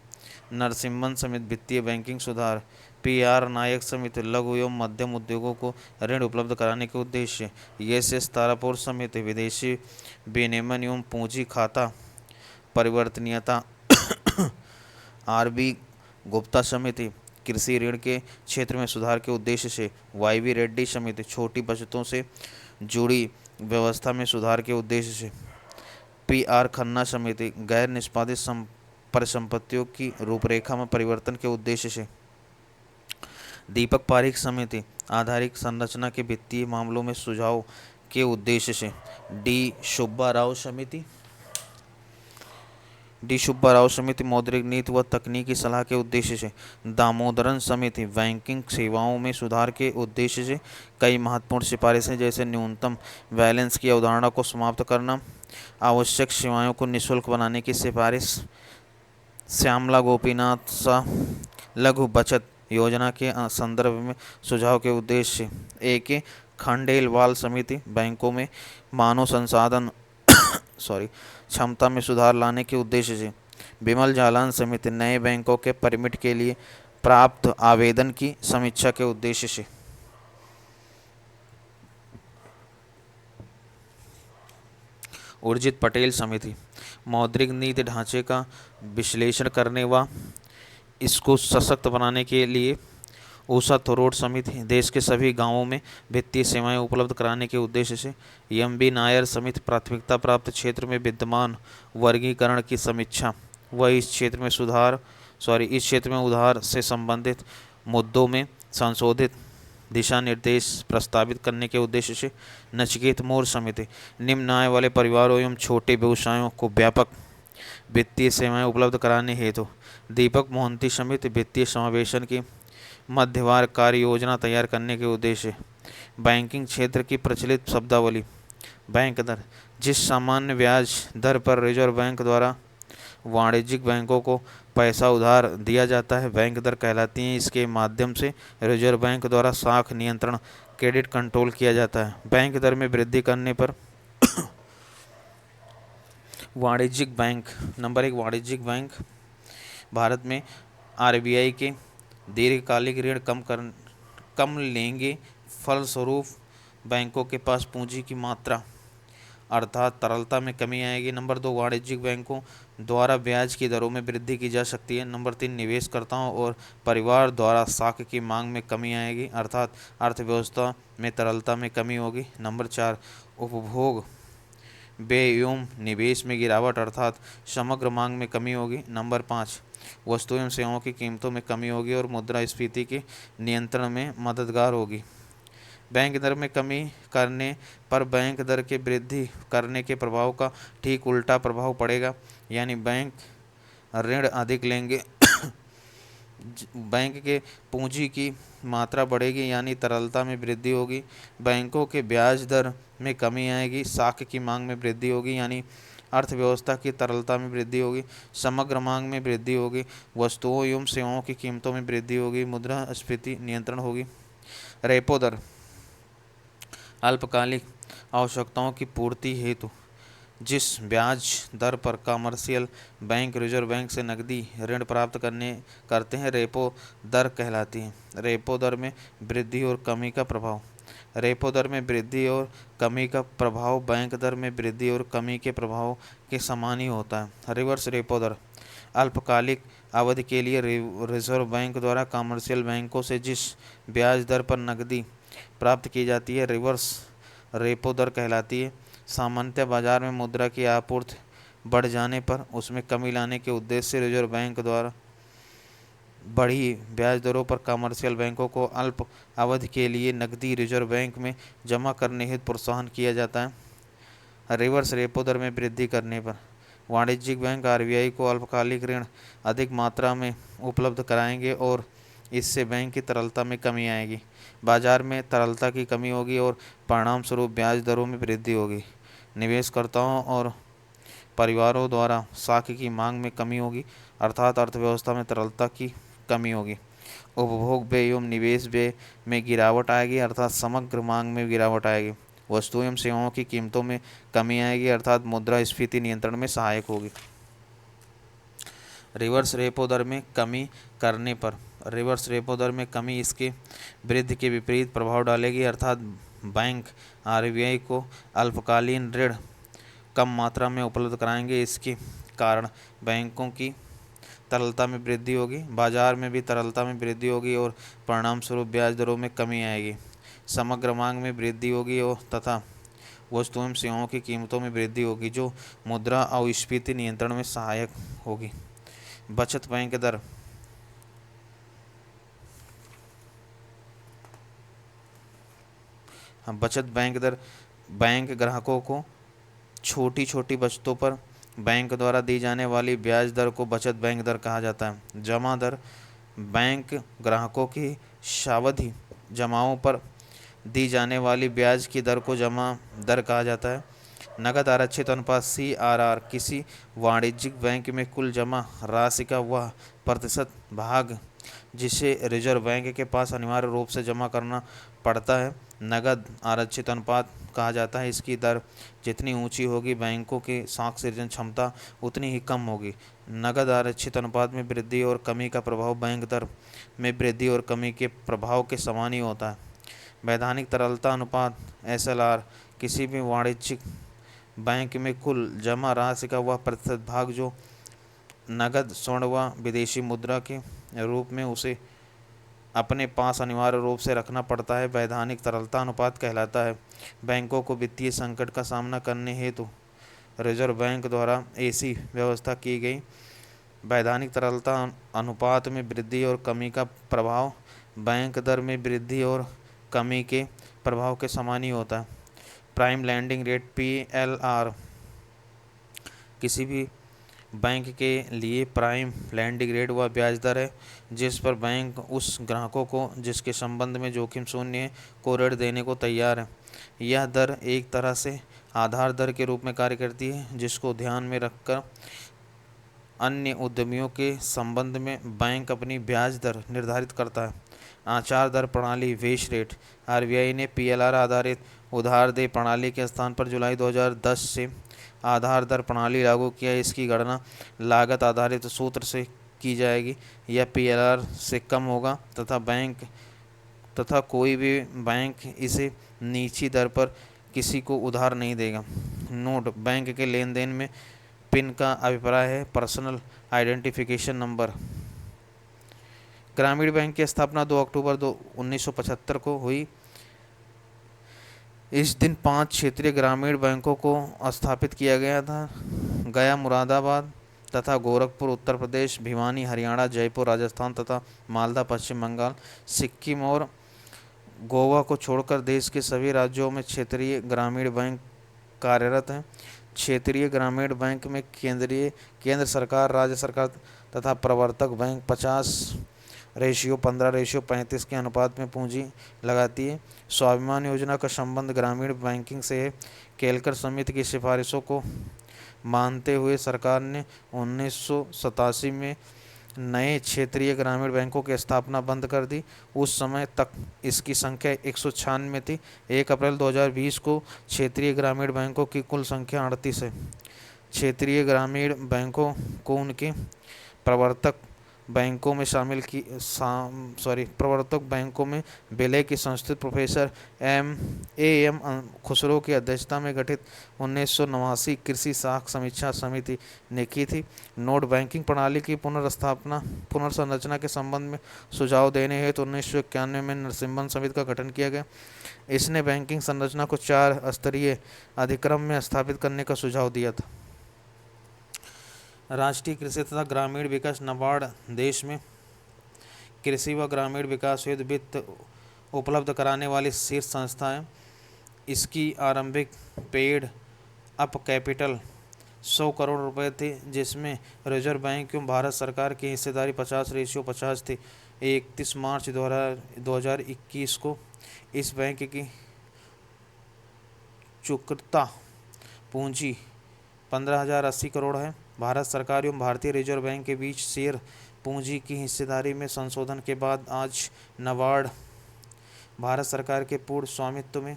[SPEAKER 1] नरसिम्हन समिति वित्तीय बैंकिंग सुधार, PR नायक समिति लघु एवं मध्यम उद्योगों को ऋण उपलब्ध कराने के उद्देश्य, SS तारापुर समिति विदेशी विनियमन एवं पूंजी खाता परिवर्तनीयता, RB गुप्ता समिति कृषि ऋण के क्षेत्र में सुधार के उद्देश्य से, YV रेड्डी समिति छोटी बचतों से जुड़ी व्यवस्था में सुधार के उद्देश्य से, PR खन्ना समिति गैर निष्पादित परिसंपत्तियों की रूपरेखा में परिवर्तन के उद्देश्य से, दीपक पारेख समिति आधारिक संरचना के वित्तीय मामलों में सुझाव के उद्देश्य से, डी सुब्बा राव समिति मौद्रिक नीति व तकनीकी सलाह के उद्देश्य से, दामोदरन समिति बैंकिंग सेवाओं में सुधार के उद्देश्य से कई महत्वपूर्ण सिफारिशें जैसे न्यूनतम बैलेंस की अवधारणा को समाप्त करना, आवश्यक सेवाओं को निःशुल्क बनाने की सिफारिश, श्यामला गोपीनाथ शाह लघु बचत योजना के संदर्भ में सुझाव के उद्देश्य से, AK खंडेलवाल समिति बैंकों में मानव संसाधन क्षमता में सुधार लाने के उद्देश्य से। बिमल जालान समिति नए बैंकों के परमिट के लिए प्राप्त आवेदन की समीक्षा के उद्देश्य से। उर्जित पटेल समिति मौद्रिक नीति ढांचे का विश्लेषण करने व इसको सशक्त बनाने के लिए। ऊषा थोरोट समिति देश के सभी गांवों में वित्तीय सेवाएं उपलब्ध कराने के उद्देश्य से। एम बी नायर समिति प्राथमिकता प्राप्त क्षेत्र में विद्यमान वर्गीकरण की समीक्षा व इस क्षेत्र में उधार से संबंधित मुद्दों में संशोधित दिशा निर्देश प्रस्तावित करने के उद्देश्य से। नचिकेत मोर समिति निम्न आय वाले परिवारों एवं छोटे व्यवसायों को व्यापक वित्तीय सेवाएं उपलब्ध कराने हेतु। दीपक मोहंती समिति वित्तीय समावेशन की मध्यवार कार्य योजना तैयार करने के उद्देश्य। बैंकिंग क्षेत्र की प्रचलित शब्दावली। बैंक दर जिस सामान्य ब्याज दर पर रिजर्व बैंक द्वारा वाणिज्यिक बैंकों को पैसा उधार दिया जाता है बैंक दर कहलाती है। इसके माध्यम से रिजर्व बैंक द्वारा साख नियंत्रण क्रेडिट कंट्रोल किया जाता है। बैंक दर में वृद्धि करने पर वाणिज्यिक बैंक। नंबर 1 वाणिज्यिक बैंक भारत में आरबीआई के दीर्घकालिक ऋण कम लेंगे। फलस्वरूप बैंकों के पास पूंजी की मात्रा अर्थात तरलता में कमी आएगी। नंबर 2 वाणिज्यिक बैंकों द्वारा ब्याज की दरों में वृद्धि की जा सकती है। नंबर 3 निवेशकर्ताओं और परिवार द्वारा साख की मांग में कमी आएगी अर्थात अर्थव्यवस्था में तरलता में कमी होगी। नंबर 4 उपभोग व्यय एवं निवेश में गिरावट अर्थात समग्र मांग में कमी होगी। नंबर 5 वस्तुओं एवं सेवाओं की कीमतों में कमी होगी और मुद्रास्फीति के नियंत्रण में मददगार होगी। बैंक दर में कमी करने पर बैंक दर के वृद्धि करने के प्रभाव का ठीक उल्टा प्रभाव पड़ेगा, यानी बैंक ऋण अधिक लेंगे बैंक के पूंजी की मात्रा बढ़ेगी यानी तरलता में वृद्धि होगी। बैंकों के ब्याज दर में कमी आएगी, साख की मांग में वृद्धि होगी यानी अर्थव्यवस्था की तरलता में वृद्धि होगी। समग्र मांग में वृद्धि होगी, वस्तुओं एवं सेवाओं की कीमतों में वृद्धि होगी, मुद्रास्फीति नियंत्रण होगी। रेपो दर अल्पकालिक आवश्यकताओं की पूर्ति हेतु जिस ब्याज दर पर कमर्शियल बैंक रिजर्व बैंक से नकदी ऋण प्राप्त करते हैं रेपो दर कहलाती है। रेपो दर में वृद्धि और कमी का प्रभाव। रेपो दर में वृद्धि और कमी का प्रभाव बैंक दर में वृद्धि और कमी के प्रभाव के समान ही होता है। रिवर्स रेपो दर अल्पकालिक अवधि के लिए रिजर्व बैंक द्वारा कमर्शियल बैंकों से जिस ब्याज दर पर नकदी प्राप्त की जाती है रिवर्स रेपो दर कहलाती है। सामान्यतः बाजार में मुद्रा की आपूर्ति बढ़ जाने पर उसमें कमी लाने के उद्देश्य से रिजर्व बैंक द्वारा बढ़ी ब्याज दरों पर कमर्शियल बैंकों को अल्प अवधि के लिए नकदी रिजर्व बैंक में जमा करने हेतु प्रोत्साहन किया जाता है। रिवर्स रेपो दर में वृद्धि करने पर वाणिज्यिक बैंक आरबीआई को अल्पकालिक ऋण अधिक मात्रा में उपलब्ध कराएंगे और इससे बैंक की तरलता में कमी आएगी, बाजार में तरलता की कमी होगी और परिणाम स्वरूप ब्याज दरों में वृद्धि होगी। निवेशकर्ताओं और परिवारों द्वारा साख की मांग में कमी होगी अर्थात अर्थव्यवस्था में तरलता की कमी होगी। उपभोग व्यय एवं निवेश व्यय में गिरावट आएगी अर्थात समग्र मांग में गिरावट आएगी। वस्तुओं एवं सेवाओं की कीमतों में कमी आएगी अर्थात मुद्रास्फीति नियंत्रण में सहायक होगी। रिवर्स रेपो दर में कमी करने पर रिवर्स रेपो दर में कमी इसके वृद्धि के विपरीत प्रभाव डालेगी अर्थात बैंक आरबीआई को अल्पकालीन ऋण कम मात्रा में उपलब्ध कराएंगे। इसके कारण बैंकों की तरलता में वृद्धि होगी, बाजार में भी तरलता में वृद्धि होगी और परिणाम स्वरूप ब्याज दरों में कमी आएगी। समग्र मांग में वृद्धि होगी और तथा वस्तुओं एवं सेवाओं की कीमतों में वृद्धि होगी जो मुद्रा अस्फीति नियंत्रण में सहायक होगी। बचत बैंक दर बचत बैंक दर बैंक ग्राहकों को छोटी छोटी बचतों पर बैंक द्वारा दी जाने वाली ब्याज दर को बचत बैंक दर कहा जाता है। जमा दर बैंक ग्राहकों की सावधि जमाओं पर दी जाने वाली ब्याज की दर को जमा दर कहा जाता है। नकद आरक्षित अनुपात CRR किसी वाणिज्यिक बैंक में कुल जमा राशि का वह प्रतिशत भाग जिसे रिजर्व बैंक के पास अनिवार्य रूप से जमा करना पड़ता है नगद आरक्षित अनुपात कहा जाता है। इसकी दर जितनी ऊंची होगी, बैंकों की साख सृजन क्षमता उतनी ही कम होगी। नगद आरक्षित अनुपात में वृद्धि और कमी का प्रभाव बैंक दर में वृद्धि और कमी के प्रभाव के समान ही होता है। वैधानिक तरलता अनुपात एसएलआर किसी भी वाणिज्यिक बैंक में कुल जमा राशि का वह प्रतिशत भाग जो नगद, स्वर्ण व विदेशी मुद्रा के रूप में उसे अपने पास अनिवार्य रूप से रखना पड़ता है, वैधानिक तरलता अनुपात कहलाता है। बैंकों को वित्तीय संकट का सामना करने हेतु रिजर्व बैंक द्वारा ऐसी व्यवस्था की गई। वैधानिक तरलता अनुपात में वृद्धि और कमी का प्रभाव बैंक दर में वृद्धि और कमी के प्रभाव के समान ही होता है। प्राइम लैंडिंग रेट पीएलआर किसी भी बैंक के लिए प्राइम लैंडिंग रेट वह ब्याज दर है जिस पर बैंक उस ग्राहकों को जिसके संबंध में जोखिम शून्य है को ऋण देने को तैयार है। यह दर एक तरह से आधार दर के रूप में कार्य करती है जिसको ध्यान में रखकर अन्य उद्यमियों के संबंध में बैंक अपनी ब्याज दर निर्धारित करता है। आचार दर प्रणाली वेश रेट आरबीआई ने पीएलआर आधारित उधार दे प्रणाली के स्थान पर जुलाई 2010 से आधार दर प्रणाली लागू किया। इसकी गणना लागत आधारित सूत्र से की जाएगी। यह पीएलआर से कम होगा तथा कोई भी बैंक इसे निश्चित दर पर किसी को उधार नहीं देगा। नोट बैंक के लेन देन में पिन का अभिप्राय है पर्सनल आइडेंटिफिकेशन नंबर। ग्रामीण बैंक की स्थापना 2 अक्टूबर 1975 को हुई। इस दिन 5 क्षेत्रीय ग्रामीण बैंकों को स्थापित किया गया था। गया मुरादाबाद तथा गोरखपुर उत्तर प्रदेश, भिवानी हरियाणा, जयपुर राजस्थान तथा मालदा पश्चिम बंगाल, सिक्किम और गोवा को छोड़कर देश के सभी राज्यों में क्षेत्रीय ग्रामीण बैंक कार्यरत हैं। क्षेत्रीय ग्रामीण बैंक में केंद्र सरकार, राज्य सरकार तथा प्रवर्तक बैंक 50:15:35 के अनुपात में पूंजी लगाती है। स्वाभिमान योजना का संबंध ग्रामीण बैंकिंग से है। केलकर समिति की सिफारिशों को मानते हुए सरकार ने 1987 में नए क्षेत्रीय ग्रामीण बैंकों की स्थापना बंद कर दी। उस समय तक इसकी संख्या 196 थी। 1 अप्रैल 2020 को क्षेत्रीय ग्रामीण बैंकों की कुल संख्या 38 है। क्षेत्रीय ग्रामीण बैंकों को उनके प्रवर्तक बैंकों में विलय की संस्कृत प्रोफेसर एम खुसरो की अध्यक्षता में गठित 1989 कृषि साख समीक्षा समिति ने की थी। नोट बैंकिंग प्रणाली की पुनर्संरचना के संबंध में सुझाव देने हेतु 1991 में नरसिम्हन समिति का गठन किया गया। इसने बैंकिंग संरचना को 4 स्तरीय अधिक्रम में स्थापित करने का सुझाव दिया था। राष्ट्रीय कृषि तथा ग्रामीण विकास नाबार्ड देश में कृषि व ग्रामीण विकास हेतु वित्त उपलब्ध कराने वाली शीर्ष संस्था है। इसकी आरंभिक पेड अप कैपिटल 100 करोड़ रुपए थे, जिसमें रिजर्व बैंक एवं भारत सरकार की हिस्सेदारी 50:50 थी। 31 मार्च 2021 को इस बैंक की चुकता पूंजी 15,080 करोड़ है। भारत सरकार एवं भारतीय रिजर्व बैंक के बीच शेयर पूंजी की हिस्सेदारी में संशोधन के बाद आज नाबार्ड भारत सरकार के पूर्ण स्वामित्व में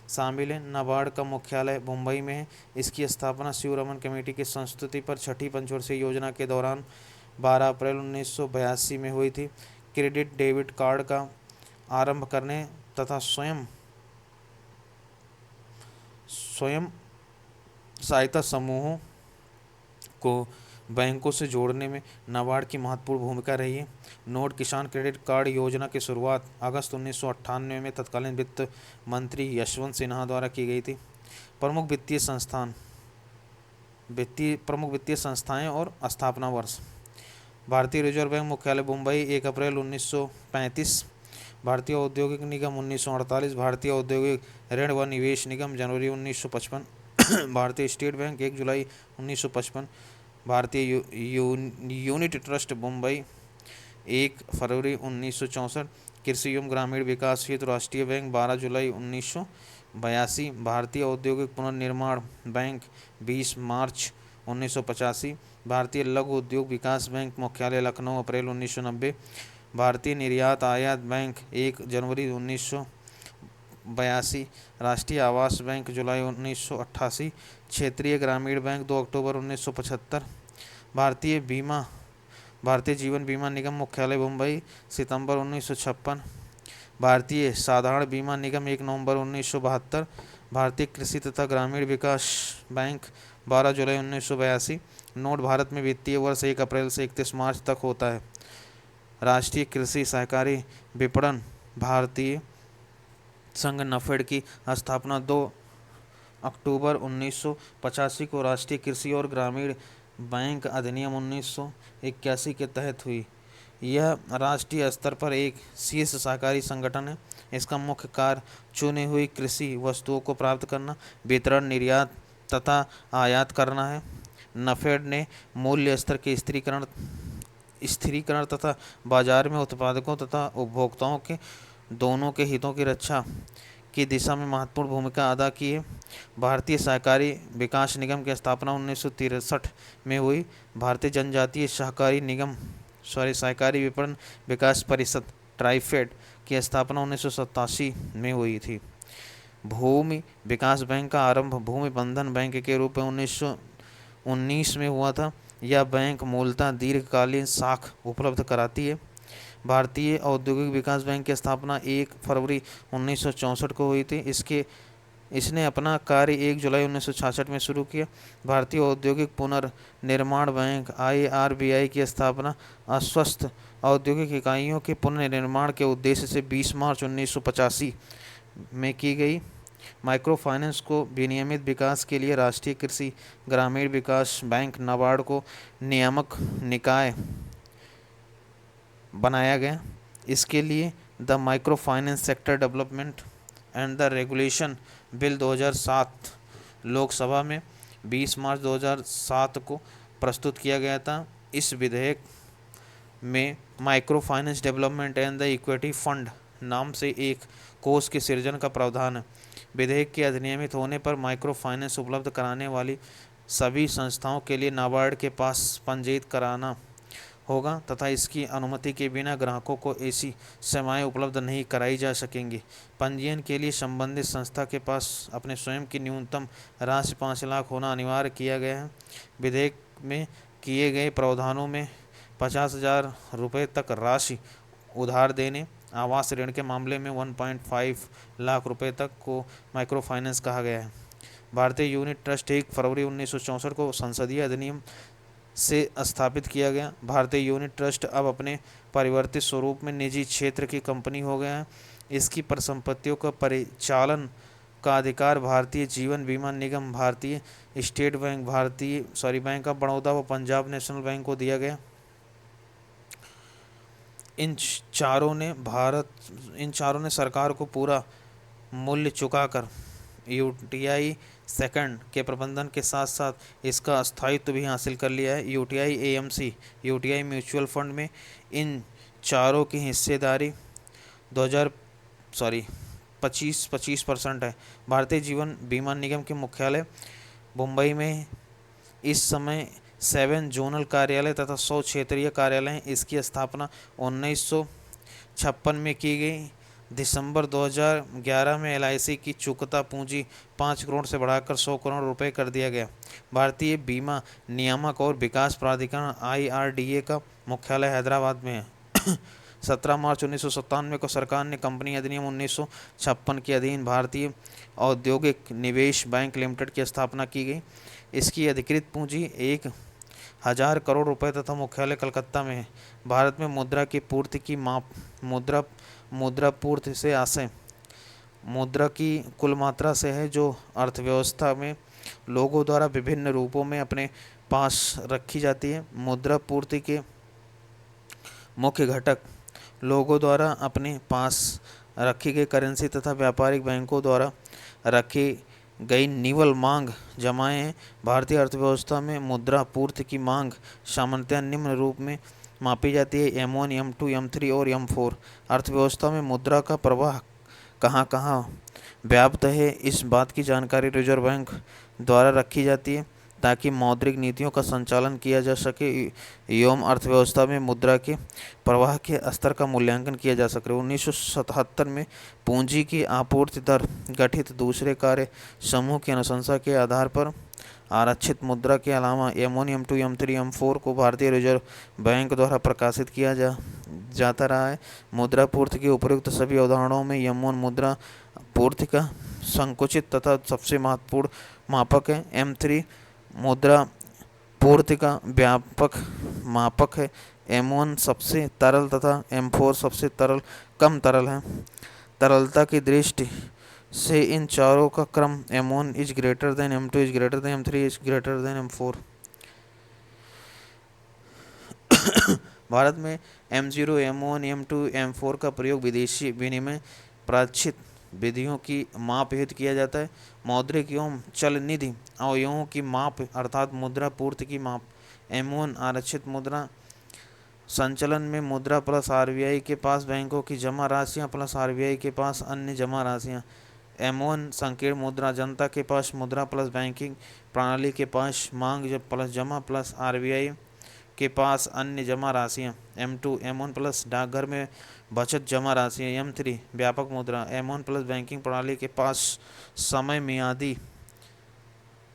[SPEAKER 1] शामिल है। नाबार्ड का मुख्यालय मुंबई में है। इसकी स्थापना शिवरमन कमेटी की संस्तुति पर छठी पंचवर्षीय योजना के दौरान 12 अप्रैल 1982 में हुई थी। क्रेडिट डेबिट कार्ड का आरंभ करने तथा स्वयं सहायता समूहों को बैंकों से जोड़ने में नाबार्ड की महत्वपूर्ण भूमिका रही है। नोट किसान क्रेडिट कार्ड योजना की शुरुआत अगस्त 1998 में तत्कालीन वित्त मंत्री यशवंत सिन्हा द्वारा की गई थी। प्रमुख वित्तीय संस्थाएं और स्थापना वर्ष। भारतीय रिजर्व बैंक मुख्यालय मुंबई 1 अप्रैल 1935। भारतीय औद्योगिक निगम 1948। भारतीय औद्योगिक ऋण व निवेश निगम जनवरी 1955। भारतीय स्टेट बैंक 1 जुलाई 1955। भारतीय यूनिट ट्रस्ट मुंबई 1 फरवरी 1964। कृषि एवं ग्रामीण विकास हेतु राष्ट्रीय बैंक 12 जुलाई 1982। भारतीय औद्योगिक पुनर्निर्माण बैंक 20 मार्च 1985। भारतीय लघु उद्योग विकास बैंक मुख्यालय लखनऊ अप्रैल 1990। भारतीय निर्यात आयात बैंक 1 जनवरी 1982, राष्ट्रीय आवास बैंक जुलाई 1988, क्षेत्रीय ग्रामीण बैंक 2 अक्टूबर 1975, भारतीय बीमा भारतीय जीवन बीमा निगम मुख्यालय मुंबई सितंबर 1956, भारतीय साधारण बीमा निगम 1 नवंबर 1972, भारतीय कृषि तथा ग्रामीण विकास बैंक 12 जुलाई 1982। नोट भारत में वित्तीय वर्ष 1 अप्रैल से 31 मार्च तक होता है। राष्ट्रीय कृषि सहकारी विपणन भारतीय संघ नफेड की स्थापना 2 अक्टूबर 1985 को राष्ट्रीय कृषि और ग्रामीण बैंक अधिनियम 1981 के तहत हुई। यह राष्ट्रीय स्तर पर एक शीर्ष सहकारी संगठन है। इसका मुख्य कार्य चुनी हुई कृषि वस्तुओं को प्राप्त करना, वितरण, निर्यात तथा आयात करना है। नफेड ने मूल्य स्तर के स्थिरीकरण तथा बाजार में उत्पादकों तथा उपभोक्ताओं के दोनों के हितों की रक्षा की दिशा में महत्वपूर्ण भूमिका अदा की है। भारतीय सहकारी विकास निगम की स्थापना 1963 में हुई। भारतीय जनजातीय सहकारी विपणन विकास परिषद ट्राइफेड की स्थापना 1987 में हुई थी। भूमि विकास बैंक का आरंभ भूमि बंधन बैंक के रूप में 1919 में हुआ था। यह बैंक मूलतः दीर्घकालीन साख उपलब्ध कराती है। भारतीय औद्योगिक विकास बैंक की स्थापना 1 फरवरी 1964 को हुई थी। इसने अपना कार्य 1 जुलाई 1966 में शुरू किया। भारतीय औद्योगिक पुनर्निर्माण बैंक IRBI की स्थापना अस्वस्थ औद्योगिक इकाइयों के पुनर्निर्माण के उद्देश्य से 20 मार्च 1985 में की गई। माइक्रो फाइनेंस को विनियमित विकास के लिए राष्ट्रीय कृषि ग्रामीण विकास बैंक नाबार्ड को नियामक निकाय बनाया गया। इसके लिए the micro finance sector development and the regulation bill 2007 Lok Sabha में 20 मार्च 2007 को प्रस्तुत किया गया था। इस विधेयक में micro finance development and the equity fund नाम से एक कोष के सृजन का प्रावधान है। विधेयक के अधिनियमित होने पर माइक्रो फाइनेंस उपलब्ध कराने वाली सभी संस्थाओं के लिए नाबार्ड के पास पंजीकृत कराना होगा तथा इसकी अनुमति के बिना ग्राहकों को ऐसी सेवाएं उपलब्ध नहीं कराई जा सकेंगी। पंजीयन के लिए संबंधित संस्था के पास अपने स्वयं की न्यूनतम राशि 5 लाख होना अनिवार्य किया गया है। विधेयक में किए गए प्रावधानों में 50,000 रुपये तक राशि उधार देने, आवास ऋण के मामले में 1.5 लाख रुपये तक को माइक्रो फाइनेंस कहा गया है। भारतीय यूनिट ट्रस्ट 1 फरवरी 1964 को संसदीय अधिनियम से स्थापित किया गया। भारतीय यूनिट ट्रस्ट अब अपने परिवर्तित स्वरूप में निजी क्षेत्र की कंपनी हो गया है। इसकी परिसंपत्तियों का परिचालन का अधिकार भारतीय जीवन बीमा निगम, भारतीय state bank, bank of Baroda व पंजाब नेशनल बैंक को दिया गया। इन चारों ने सरकार को पूरा मूल्य चुकाकर यूटीआई सेकंड के प्रबंधन के साथ साथ इसका स्थायित्व भी हासिल कर लिया है। UTI AMC UTI mutual fund में इन चारों की हिस्सेदारी 25% है। भारतीय जीवन बीमा निगम के मुख्यालय मुंबई में इस समय 7 जोनल कार्यालय तथा 100 क्षेत्रीय कार्यालय हैं। इसकी स्थापना 1956 में की गई। दिसंबर 2011 में LIC की चुकता पूंजी 5 करोड़ से बढ़ाकर 100 करोड़ रुपए कर दिया गया। भारतीय बीमा नियामक और विकास प्राधिकरण IRDA का मुख्यालय हैदराबाद में है। 17 मार्च 1997 को सरकार ने कंपनी अधिनियम 1956 के अधीन भारतीय औद्योगिक निवेश बैंक लिमिटेड की स्थापना की गई। इसकी अधिकृत पूंजी 1,000 करोड़ रुपए तथा मुख्यालय कलकत्ता में है। भारत में मुद्रा की पूर्ति की माप मुद्रापूर्ति से आशय मुद्रा की कुल मात्रा से है जो अर्थव्यवस्था में लोगों द्वारा विभिन्न रूपों में अपने पास रखी जाती है। मुद्रापूर्ति के मुख्य घटक लोगों द्वारा अपने पास रखी गई करेंसी तथा व्यापारिक बैंकों द्वारा रखी गई निवल मांग जमाएं हैं। भारतीय अर्थव्यवस्था में मुद्रा पूर्ति की मांग सामान्यतः निम्न रूप में मापी जाती है: M1, M2, M3 और M4। अर्थव्यवस्था में मुद्रा का प्रवाह कहाँ कहाँ व्याप्त है, इस बात की जानकारी रिजर्व बैंक द्वारा रखी जाती है। ताकि मौद्रिक नीतियों का संचालन किया जा सके एवं अर्थव्यवस्था में मुद्रा के प्रवाह के स्तर का मूल्यांकन किया जा सके। 1977 में पूंजी की आपूर्ति दर गठित दूसरे कार्य समूह की अनुशंसा के आधार पर आरक्षित मुद्रा के अलावा M1, M2, M3, M4 को भारतीय रिजर्व बैंक द्वारा प्रकाशित किया जाता रहा है। मुद्रा पूर्ति के उपयुक्त सभी अवधारणाओं में M1 मुद्रा पूर्ति का संकुचित तथा सबसे महत्वपूर्ण मापक है। M3 मुद्रा पूर्ति का व्यापक मापक है। M1 सबसे तरल तथा M4 सबसे कम तरल है। तरलता की दृष्टि से इन चारों का क्रम M1 is greater than M2 is greater than M3 is greater than M4। Bharat में M0, M1, M2, M4 का प्रयोग विदेशी विनिमय प्राक्षित विधियों की माप हेतु किया जाता है। मौद्रिक एवं चल निधि अवयवों की माप अर्थात मुद्रा पूर्ति की माप। M1 आरक्षित मुद्रा संचलन में मुद्रा प्लस RBI के पास बैंकों की जमा राशियां प्लस RBI के पास अन्य जमा राशियां। M1 संकीर्ण मुद्रा जनता के पास मुद्रा प्लस बैंकिंग प्रणाली के पास मांग प्लस जमा प्लस RBI के पास अन्य जमा राशियां। M2 M1 प्लस डाकघर में बचत जमा राशियां। M3 व्यापक मुद्रा M1 प्लस बैंकिंग प्रणाली के पास समय मियादी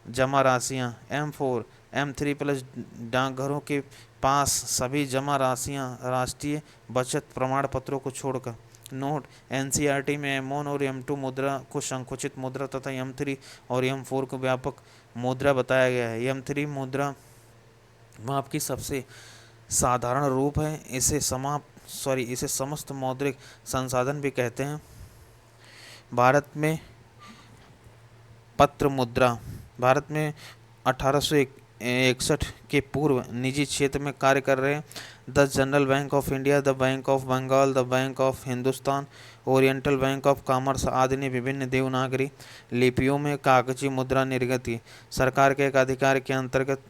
[SPEAKER 1] जमा राशियां। M4 M3 प्लस डाकघरों के पास सभी जमा राशियां राष्ट्रीय बचत प्रमाण पत्रों को छोड़कर। नोट NCERT में M1 और M2 मुद्रा को संकुचित मुद्रा तथा M3 और M4 को व्यापक मुद्रा बताया गया है। M3 मुद्रा माप की सबसे साधारण रूप है। इसे समस्त मौद्रिक संसाधन भी कहते हैं। भारत में पत्र मुद्रा भारत में 1861 के पूर्व निजी क्षेत्र में कार्य कर रहे the General Bank of India, the Bank of Bengal, the Bank of Hindustan, Oriental Bank of Commerce आदि ने विभिन्न देवनागरी लिपियों में कागजी मुद्रा निर्गत की। सरकार के एक अधिकार के अंतर्गत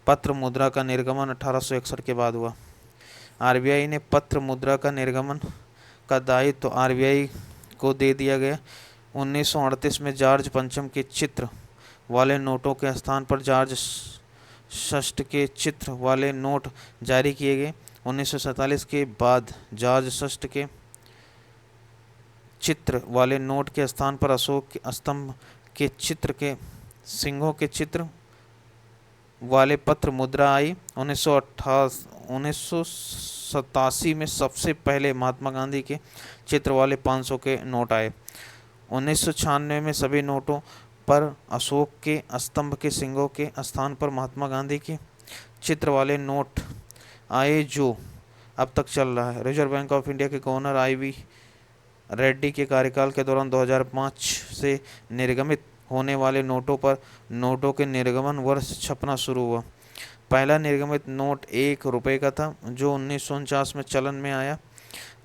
[SPEAKER 1] पत्र मुद्रा का निर्गमन 1861 के बाद हुआ। RBI ने पत्र मुद्रा का निर्गमन का दायित्व RBI को दे दिया गया। 1938 में जॉर्ज पंचम के चित्र वाले नोटों के स्थान पर जॉर्ज षष्ठ के चित्र वाले नोट जारी किए गए। 1947 के बाद जॉर्ज षष्ठ के चित्र वाले नोट के स्थान पर अशोक के स्तंभ के चित्र के सिंहों के चित्र वाले पत्र मुद्रा आई। 1987 में सबसे पहले महात्मा गांधी के चित्र वाले 500 के नोट आए। 1996 में सभी नोटों पर अशोक के स्तंभ के सिंहों के स्थान पर महात्मा गांधी के चित्र वाले नोट आए, जो अब तक चल रहा है। रिजर्व बैंक ऑफ इंडिया के गवर्नर IV रेड्डी के कार्यकाल के दौरान 2005 से निर्गमित होने वाले नोटों पर नोटों के निर्गमन वर्ष छपना शुरू हुआ। पहला निर्गमित नोट 1 रुपये का था, जो 1949 में चलन में आया,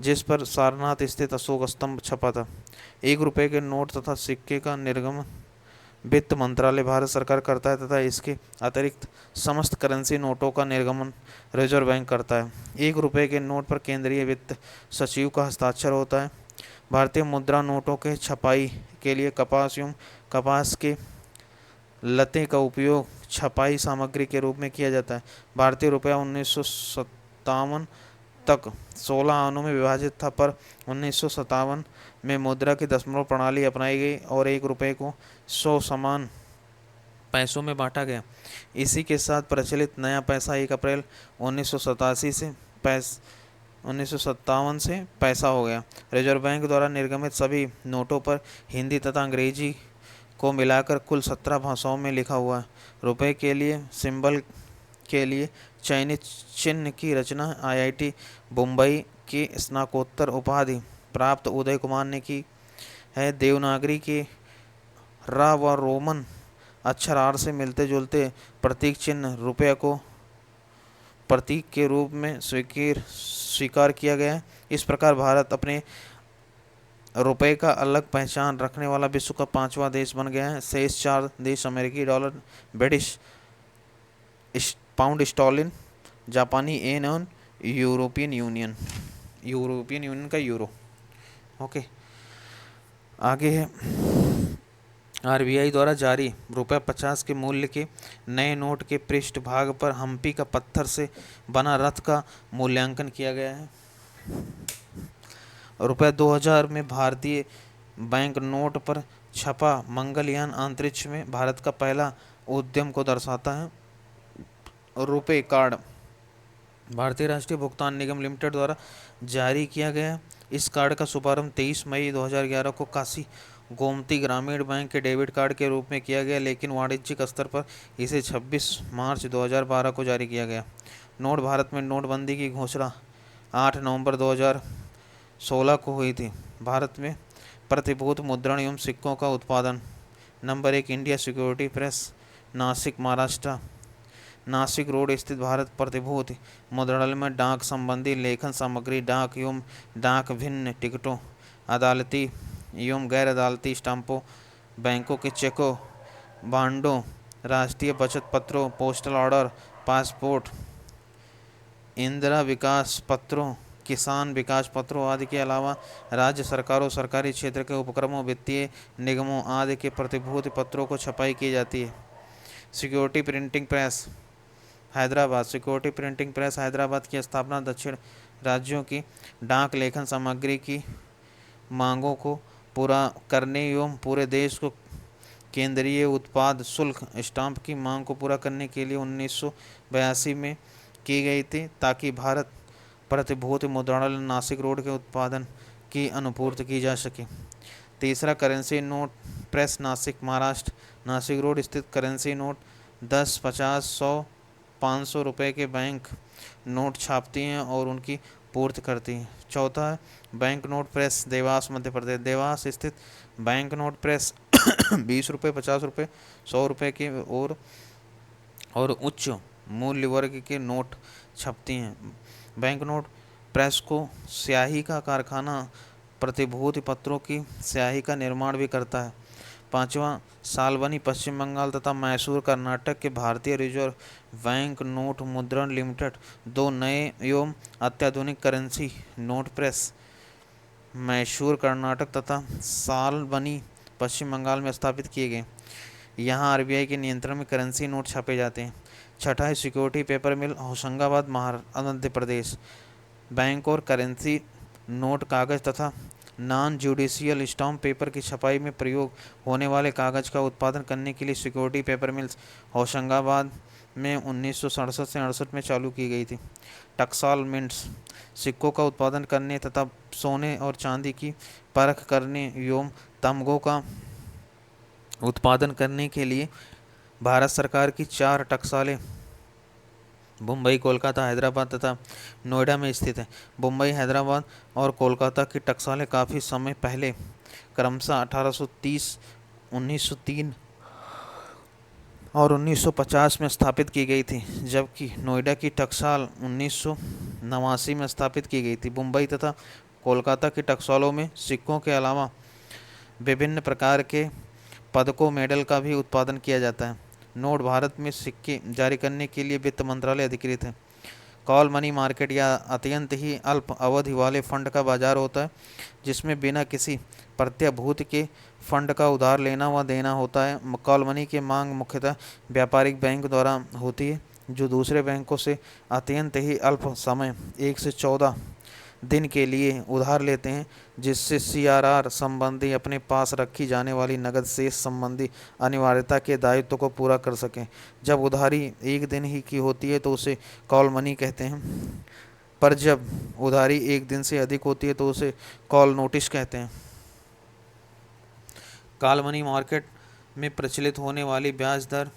[SPEAKER 1] जिस पर सारनाथ स्थित अशोक स्तंभ छपा था। 1 रुपये के नोट तथा सिक्के का निर्गमन वित्त मंत्रालय भारत सरकार करता है तथा इसके अतिरिक्त समस्त करेंसी नोटों का निर्गमन रिजर्व बैंक करता है। 1 रुपये के नोट पर केंद्रीय वित्त सचिव का हस्ताक्षर होता है। भारतीय मुद्रा नोटों के छपाई के लिए कपास एवं कपास के लते का उपयोग छपाई सामग्री के रूप में किया जाता है। भारतीय रुपया 1957 तक 16 आनों में विभाजित था, पर 1957 में मुद्रा की दशमलव प्रणाली अपनाई गई और 1 रुपये को 100 समान पैसों में बांटा गया। इसी के साथ प्रचलित नया पैसा 1 अप्रैल 1957 से पैसा हो गया। रिजर्व बैंक द्वारा निर्गमित सभी नोटों पर हिंदी तथा अंग्रेजी को मिलाकर कुल 17 भाषाओं में लिखा हुआ है। रुपए के लिए सिंबल के लिए चयनित चिन्ह की रचना IIT मुंबई की स्नातकोत्तर उपाधि प्राप्त उदय कुमार ने की है। देवनागरी के र व रोमन अक्षर R से मिलते जुलते प्रतीक चिन्ह रुपये को प्रतीक के रूप में स्वीकार किया गया है। इस प्रकार भारत अपने रुपये का अलग पहचान रखने वाला विश्व का 5वां देश बन गया है। शेष 4 देश अमेरिकी डॉलर, ब्रिटिश पाउंड स्टर्लिंग, जापानी येन और यूरोपियन यूनियन का यूरो। ओके, आगे है आरबीआई द्वारा जारी ₹50 के मूल्य के नए नोट के पृष्ठभाग पर हम्पी का पत्थर से बना रथ का मूल्यांकन किया गया है। ₹2000 में भारतीय बैंक नोट पर छपा मंगलयान अंतरिक्ष में भारत का पहला उद्यम को दर्शाता है। रुपे कार्ड भारतीय राष्ट्रीय भुगतान निगम लिमिटेड द्वारा जारी किया गया। इस कार्ड का शुभारंभ 23 मई 2011 को काशी गोमती ग्रामीण बैंक के डेबिट कार्ड के रूप में किया गया, लेकिन वाणिज्यिक स्तर पर इसे 26 मार्च 2012 को जारी किया गया। नोट भारत में नोटबंदी की घोषणा 8 नवंबर 2016 को हुई थी। भारत में प्रतिभूति मुद्रण एवं सिक्कों का उत्पादन। Number 1 India security press, Nashik, Maharashtra. Nashik road स्थित भारत प्रतिभूति मुद्रणालय में डाक संबंधी लेखन सामग्री, डाक एवं डाक भिन्न टिकटों, अदालती एवं गैर अदालती स्टाम्पों, बैंकों के चेकों, बांडों, राष्ट्रीय बचत पत्रों, पोस्टल ऑर्डर, पासपोर्ट, इंदिरा विकास पत्रों, किसान विकास पत्रों आदि के अलावा राज्य सरकारों, सरकारी क्षेत्र के उपक्रमों, वित्तीय निगमों आदि के प्रतिभूति पत्रों को छपाई की जाती है। Security printing press Hyderabad. Security printing press Hyderabad की स्थापना दक्षिण राज्यों की डाक लेखन सामग्री की मांगों को पूरा करने एवं पूरे देश को केंद्रीय उत्पाद शुल्क स्टाम्प की मांग को पूरा करने के लिए 1982 में की गई थी, ताकि भारत प्रतिभूति मुद्रणालय नासिक रोड के उत्पादन की अनुपूर्ति की जा सके। तीसरा currency note press Nashik, Maharashtra. Nashik road स्थित करेंसी नोट 10, 50, 100, 500 रुपये के बैंक नोट छापती हैं और उनकी पूर्ति करती हैं। चौथा है bank note press Dewas, Madhya Pradesh. Dewas स्थित बैंक नोट प्रेस 20 रुपये, 50 रुपये, 100 रुपये के और उच्च मूल्य वर्ग के नोट छपती हैं। बैंक नोट प्रेस को स्याही का कारखाना प्रतिभूति पत्रों की स्याही का निर्माण भी करता है। पांचवा सालबनी पश्चिम बंगाल तथा मैसूर कर्नाटक के भारतीय रिजर्व बैंक नोट मुद्रण लिमिटेड दो नए एवं अत्याधुनिक currency note press Mysore Karnataka तथा सालबनी पश्चिम बंगाल में स्थापित किए गए। यहाँ आरबीआई के नियंत्रण में करेंसी नोट छापे जाते हैं। छठा है सिक्योरिटी पेपर मिल होशंगाबाद, मध्य प्रदेश। बैंक और करेंसी नोट कागज तथा नॉन जुडिशियल स्टाम्प पेपर की छपाई में प्रयोग होने वाले कागज का उत्पादन करने के लिए सिक्योरिटी पेपर मिल्स होशंगाबाद में 1967 से 68 में चालू की गई थी। टकसाल मिंट्स सिक्कों का उत्पादन करने तथा सोने और चांदी की परख करने एवं तमगों का उत्पादन करने के लिए भारत सरकार की 4 टकसालें मुंबई, कोलकाता, हैदराबाद तथा नोएडा में स्थित है। मुंबई, हैदराबाद और कोलकाता की टकसालें काफ़ी समय पहले क्रमशः 1830, 1903 और 1950 में स्थापित की गई थी, जबकि नोएडा की टकसाल 1989 में स्थापित की गई थी। मुंबई तथा कोलकाता की टकसालों में सिक्कों के अलावा विभिन्न प्रकार के पदकों, मेडल का भी उत्पादन किया जाता है। नोट भारत में सिक्के जारी करने के लिए वित्त मंत्रालय अधिकृत है। कॉल मनी मार्केट या अत्यंत ही अल्प अवधि वाले फंड का बाजार होता है, जिसमें बिना किसी प्रत्याभूति के फंड का उधार लेना व देना होता है। कॉल मनी की मांग मुख्यतः व्यापारिक बैंक द्वारा होती है, जो दूसरे बैंकों से अत्यंत ही अल्प समय 1 से 14 दिन के लिए उधार लेते हैं, जिससे सीआरआर संबंधी अपने पास रखी जाने वाली नकद शेष संबंधी अनिवार्यता के दायित्व को पूरा कर सकें। जब उधारी 1 दिन ही की होती है तो उसे कॉल मनी कहते हैं, पर जब उधारी 1 दिन से अधिक होती है तो उसे कॉल नोटिस कहते हैं। कॉल मनी मार्केट में प्रचलित होने वाली ब्याज दर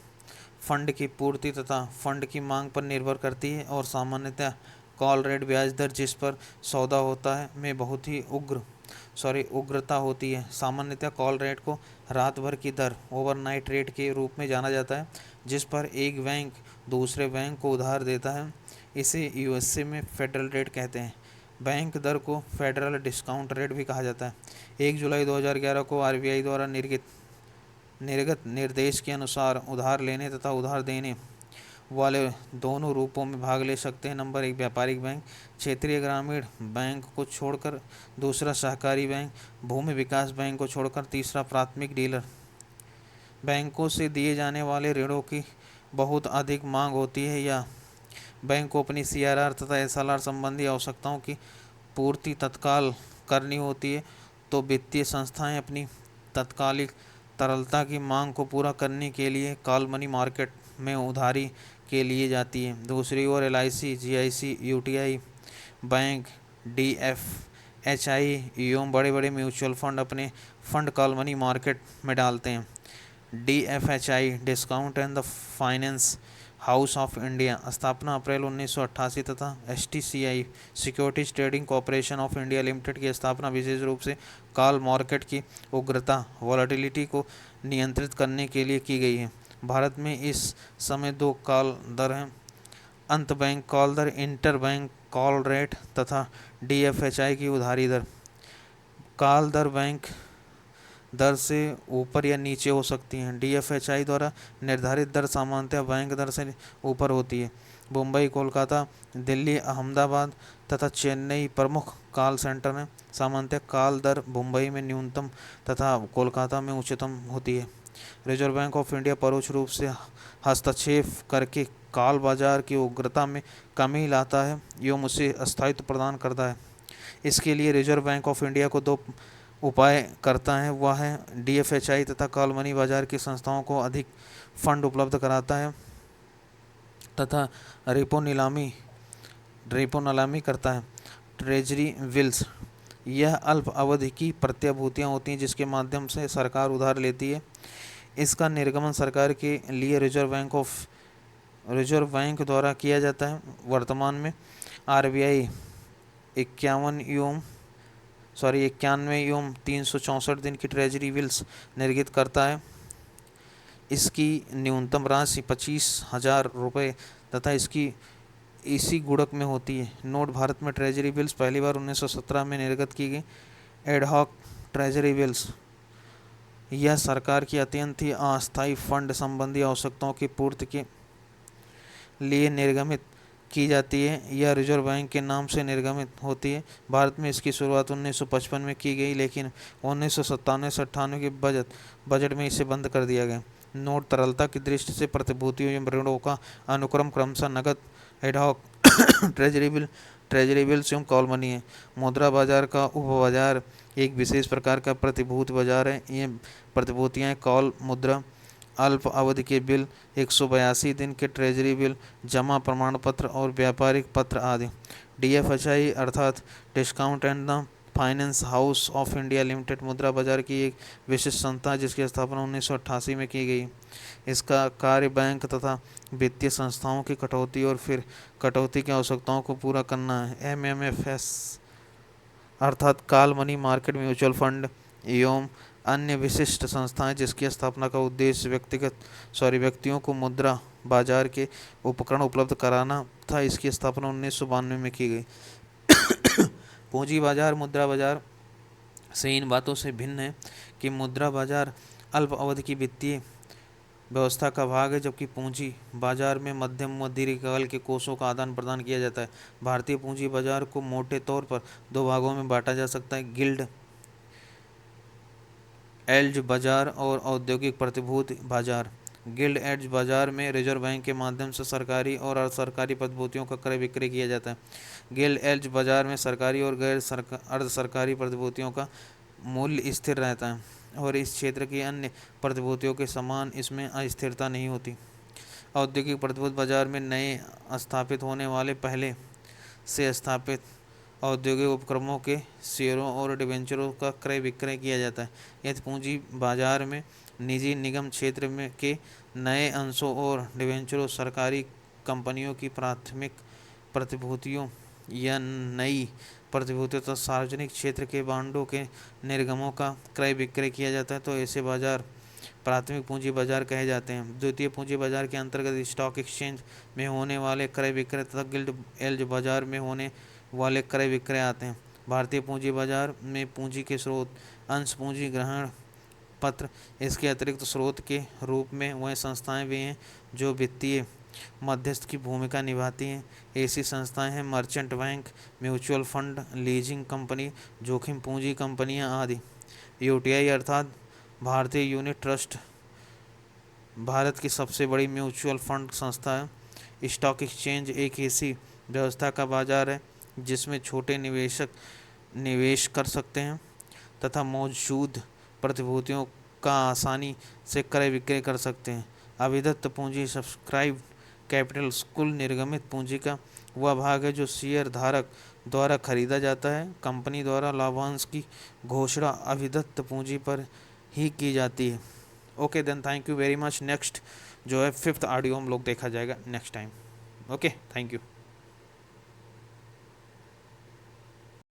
[SPEAKER 1] फंड की पूर्ति तथा फंड की मांग पर निर्भर करती है और सामान्यतः कॉल रेट ब्याज दर जिस पर सौदा होता है में बहुत ही उग्रता होती है। सामान्यतः कॉल रेट को रात भर की दर, ओवरनाइट रेट के रूप में जाना जाता है, जिस पर एक बैंक दूसरे बैंक को उधार देता है। इसे यूएसए में फेडरल रेट कहते हैं। बैंक दर को फेडरल डिस्काउंट रेट भी कहा जाता है। 1 जुलाई 2011 को आरबीआई द्वारा निर्गत निर्देश के अनुसार उधार लेने तथा उधार देने वाले दोनों रूपों में भाग ले सकते हैं। नंबर 1 व्यापारिक बैंक, क्षेत्रीय ग्रामीण बैंक को छोड़कर दूसरा सहकारी बैंक, भूमि विकास बैंक को छोड़कर तीसरा प्राथमिक डीलर बैंकों से दिए जाने वाले ऋणों की बहुत अधिक मांग होती है या बैंक को अपनी सीआरआर तथा एसएलआर संबंधी आवश्यकताओं की पूर्ति तत्काल करनी होती है, तो वित्तीय संस्थाएं अपनी तात्कालिक तरलता की मांग को पूरा करने के लिए कॉल मनी मार्केट में उधारी के लिए जाती है। दूसरी ओर LIC, GIC, UTI bank, DFHI एवं बड़े बड़े म्यूचुअल फंड अपने फंड कॉल मनी मार्केट में डालते हैं। DFHI discount and the finance house of India स्थापना अप्रैल 1988 तथा STCI securities trading corporation of India limited की स्थापना विशेष रूप से कॉल मार्केट की उग्रता वॉलेटिलिटी को नियंत्रित करने के लिए की गई है। भारत में इस समय दो कॉल दर हैं, अंत बैंक कॉल दर, इंटर बैंक कॉल रेट तथा डीएफएचआई की उधारी दर। कॉल दर बैंक दर से ऊपर या नीचे हो सकती हैं। डीएफएचआई द्वारा निर्धारित दर सामान्यतः बैंक दर से ऊपर होती है। मुंबई, कोलकाता, दिल्ली, अहमदाबाद तथा चेन्नई प्रमुख कॉल सेंटर हैं। सामान्यतः कॉल दर मुंबई में न्यूनतम तथा कोलकाता में उच्चतम होती है। रिजर्व बैंक ऑफ इंडिया परोक्ष रूप से हस्तक्षेप करके कॉल बाजार की उग्रता में कमी लाता है एवं उसे स्थायित्व प्रदान करता है। इसके लिए रिजर्व बैंक ऑफ इंडिया को दो उपाय करता है, वह है डीएफएचआई तथा कॉल मनी बाजार की संस्थाओं को अधिक फंड उपलब्ध कराता है तथा रेपो नीलामी करता है। ट्रेजरी बिल्स यह अल्प अवधि की प्रतिभूतियां होती हैं जिसके माध्यम से सरकार उधार लेती है। इसका निर्गमन सरकार के लिए रिजर्व बैंक द्वारा किया जाता है। वर्तमान में आरबीआई 91 एवं 364 दिन की ट्रेजरी बिल्स निर्गत करता है। इसकी न्यूनतम राशि 25,000 रुपये तथा इसकी इसी गुणक में होती है। नोट भारत में ट्रेजरी बिल्स पहली बार 1917 में निर्गत की गई। एडहॉक ट्रेजरी बिल्स यह सरकार की अत्यंत ही अस्थायी फंड संबंधी आवश्यकताओं की पूर्ति के लिए निर्गमित की जाती है। यह रिजर्व बैंक के नाम से निर्गमित होती है। भारत में इसकी शुरुआत 1955 में की गई, लेकिन 1997 से 98 के बजट में इसे बंद कर दिया गया। नोट तरलता की दृष्टि से प्रतिभूतियों एवं ऋणों का अनुक्रम क्रमशः नकद, एडहॉक ट्रेजरी बिल्स एवं कॉल मनी है। मुद्रा बाजार का उपबाजार एक विशेष प्रकार का प्रतिभूति बाजार है। ये प्रतिभूतियाँ कॉल मुद्रा, अल्प अवधि के बिल, 182 दिन के ट्रेजरी बिल, जमा प्रमाण पत्र और व्यापारिक पत्र आदि। डीएफएचआई अर्थात discount and the finance house of India limited मुद्रा बाजार की एक विशिष्ट संस्था है जिसकी स्थापना 1988 में की गई। इसका कार्य बैंक तथा वित्तीय संस्थाओं की कटौती और फिर कटौती की आवश्यकताओं को पूरा करना है। एमएमएफएस अर्थात call money market mutual fund एवं अन्य विशिष्ट संस्थाएं जिसकी स्थापना का उद्देश्य व्यक्तियों को मुद्रा बाजार के उपकरण उपलब्ध कराना था। इसकी स्थापना 1992 में की गई। पूंजी बाजार मुद्रा बाजार से इन बातों से भिन्न है कि मुद्रा बाजार अल्प अवधि की वित्तीय व्यवस्था का भाग है, जबकि पूंजी बाजार में मध्यम व दीर्घकाल के कोषों का आदान प्रदान किया जाता है। भारतीय पूंजी बाजार को मोटे तौर पर दो भागों में बांटा जा सकता है, गिल्ड एड्ज बाजार और औद्योगिक प्रतिभूति बाजार। गिल्ड एड्ज बाजार में रिजर्व बैंक के माध्यम से सरकारी और अर्धसरकारी प्रतिभूतियों का क्रय विक्रय किया जाता है। गिल्ड एड्ज बाजार में सरकारी और अर्ध सरकारी प्रतिभूतियों का मूल्य स्थिर रहता है और इस क्षेत्र की अन्य प्रतिभूतियों के समान इसमें अस्थिरता नहीं होती। औद्योगिक प्रतिभूति बाजार में नए स्थापित होने वाले पहले से स्थापित औद्योगिक उपक्रमों के शेयरों और डिबेंचरों का क्रय विक्रय किया जाता है। यदि पूंजी बाजार में निजी निगम क्षेत्र में के नए अंशों और डिबेंचरों, सरकारी कंपनियों की प्राथमिक प्रतिभूतियों या नई प्रतिभूतियों तथा सार्वजनिक क्षेत्र के बांडों के निर्गमों का क्रय विक्रय किया जाता है तो ऐसे बाजार प्राथमिक पूंजी बाजार कहे जाते हैं। द्वितीय पूंजी बाजार के अंतर्गत स्टॉक एक्सचेंज में होने वाले क्रय विक्रय तथा गिल्ड एड्ज बाजार में होने वाले क्रय विक्रय आते हैं। भारतीय पूंजी बाजार में पूंजी के स्रोत अंश पूंजी ग्रहण पत्र, इसके अतिरिक्त स्रोत के रूप में वह संस्थाएं भी हैं जो वित्तीय मध्यस्थ की भूमिका निभाती हैं। ऐसी संस्थाएं हैं merchant bank, mutual fund, leasing company, जोखिम पूंजी कंपनियां आदि। यूटीआई अर्थात भारतीय यूनिट ट्रस्ट भारत की सबसे बड़ी म्यूचुअल फंड संस्था है। स्टॉक एक्सचेंज एक ऐसी व्यवस्था का बाजार है जिसमें छोटे निवेशक निवेश कर सकते हैं तथा मौजूद प्रतिभूतियों का आसानी से क्रय विक्रय कर सकते हैं। अभिदत्त पूंजी सब्सक्राइब कैपिटल कुल निर्गमित पूंजी का वह भाग है जो शेयर धारक द्वारा खरीदा जाता है। कंपनी द्वारा लाभांश की घोषणा अभिदत्त पूंजी पर ही की जाती है। Okay then, thank you very much. Next जो है फिफ्थ ऑडियो हम लोग देखा जाएगा next time. Okay, thank you.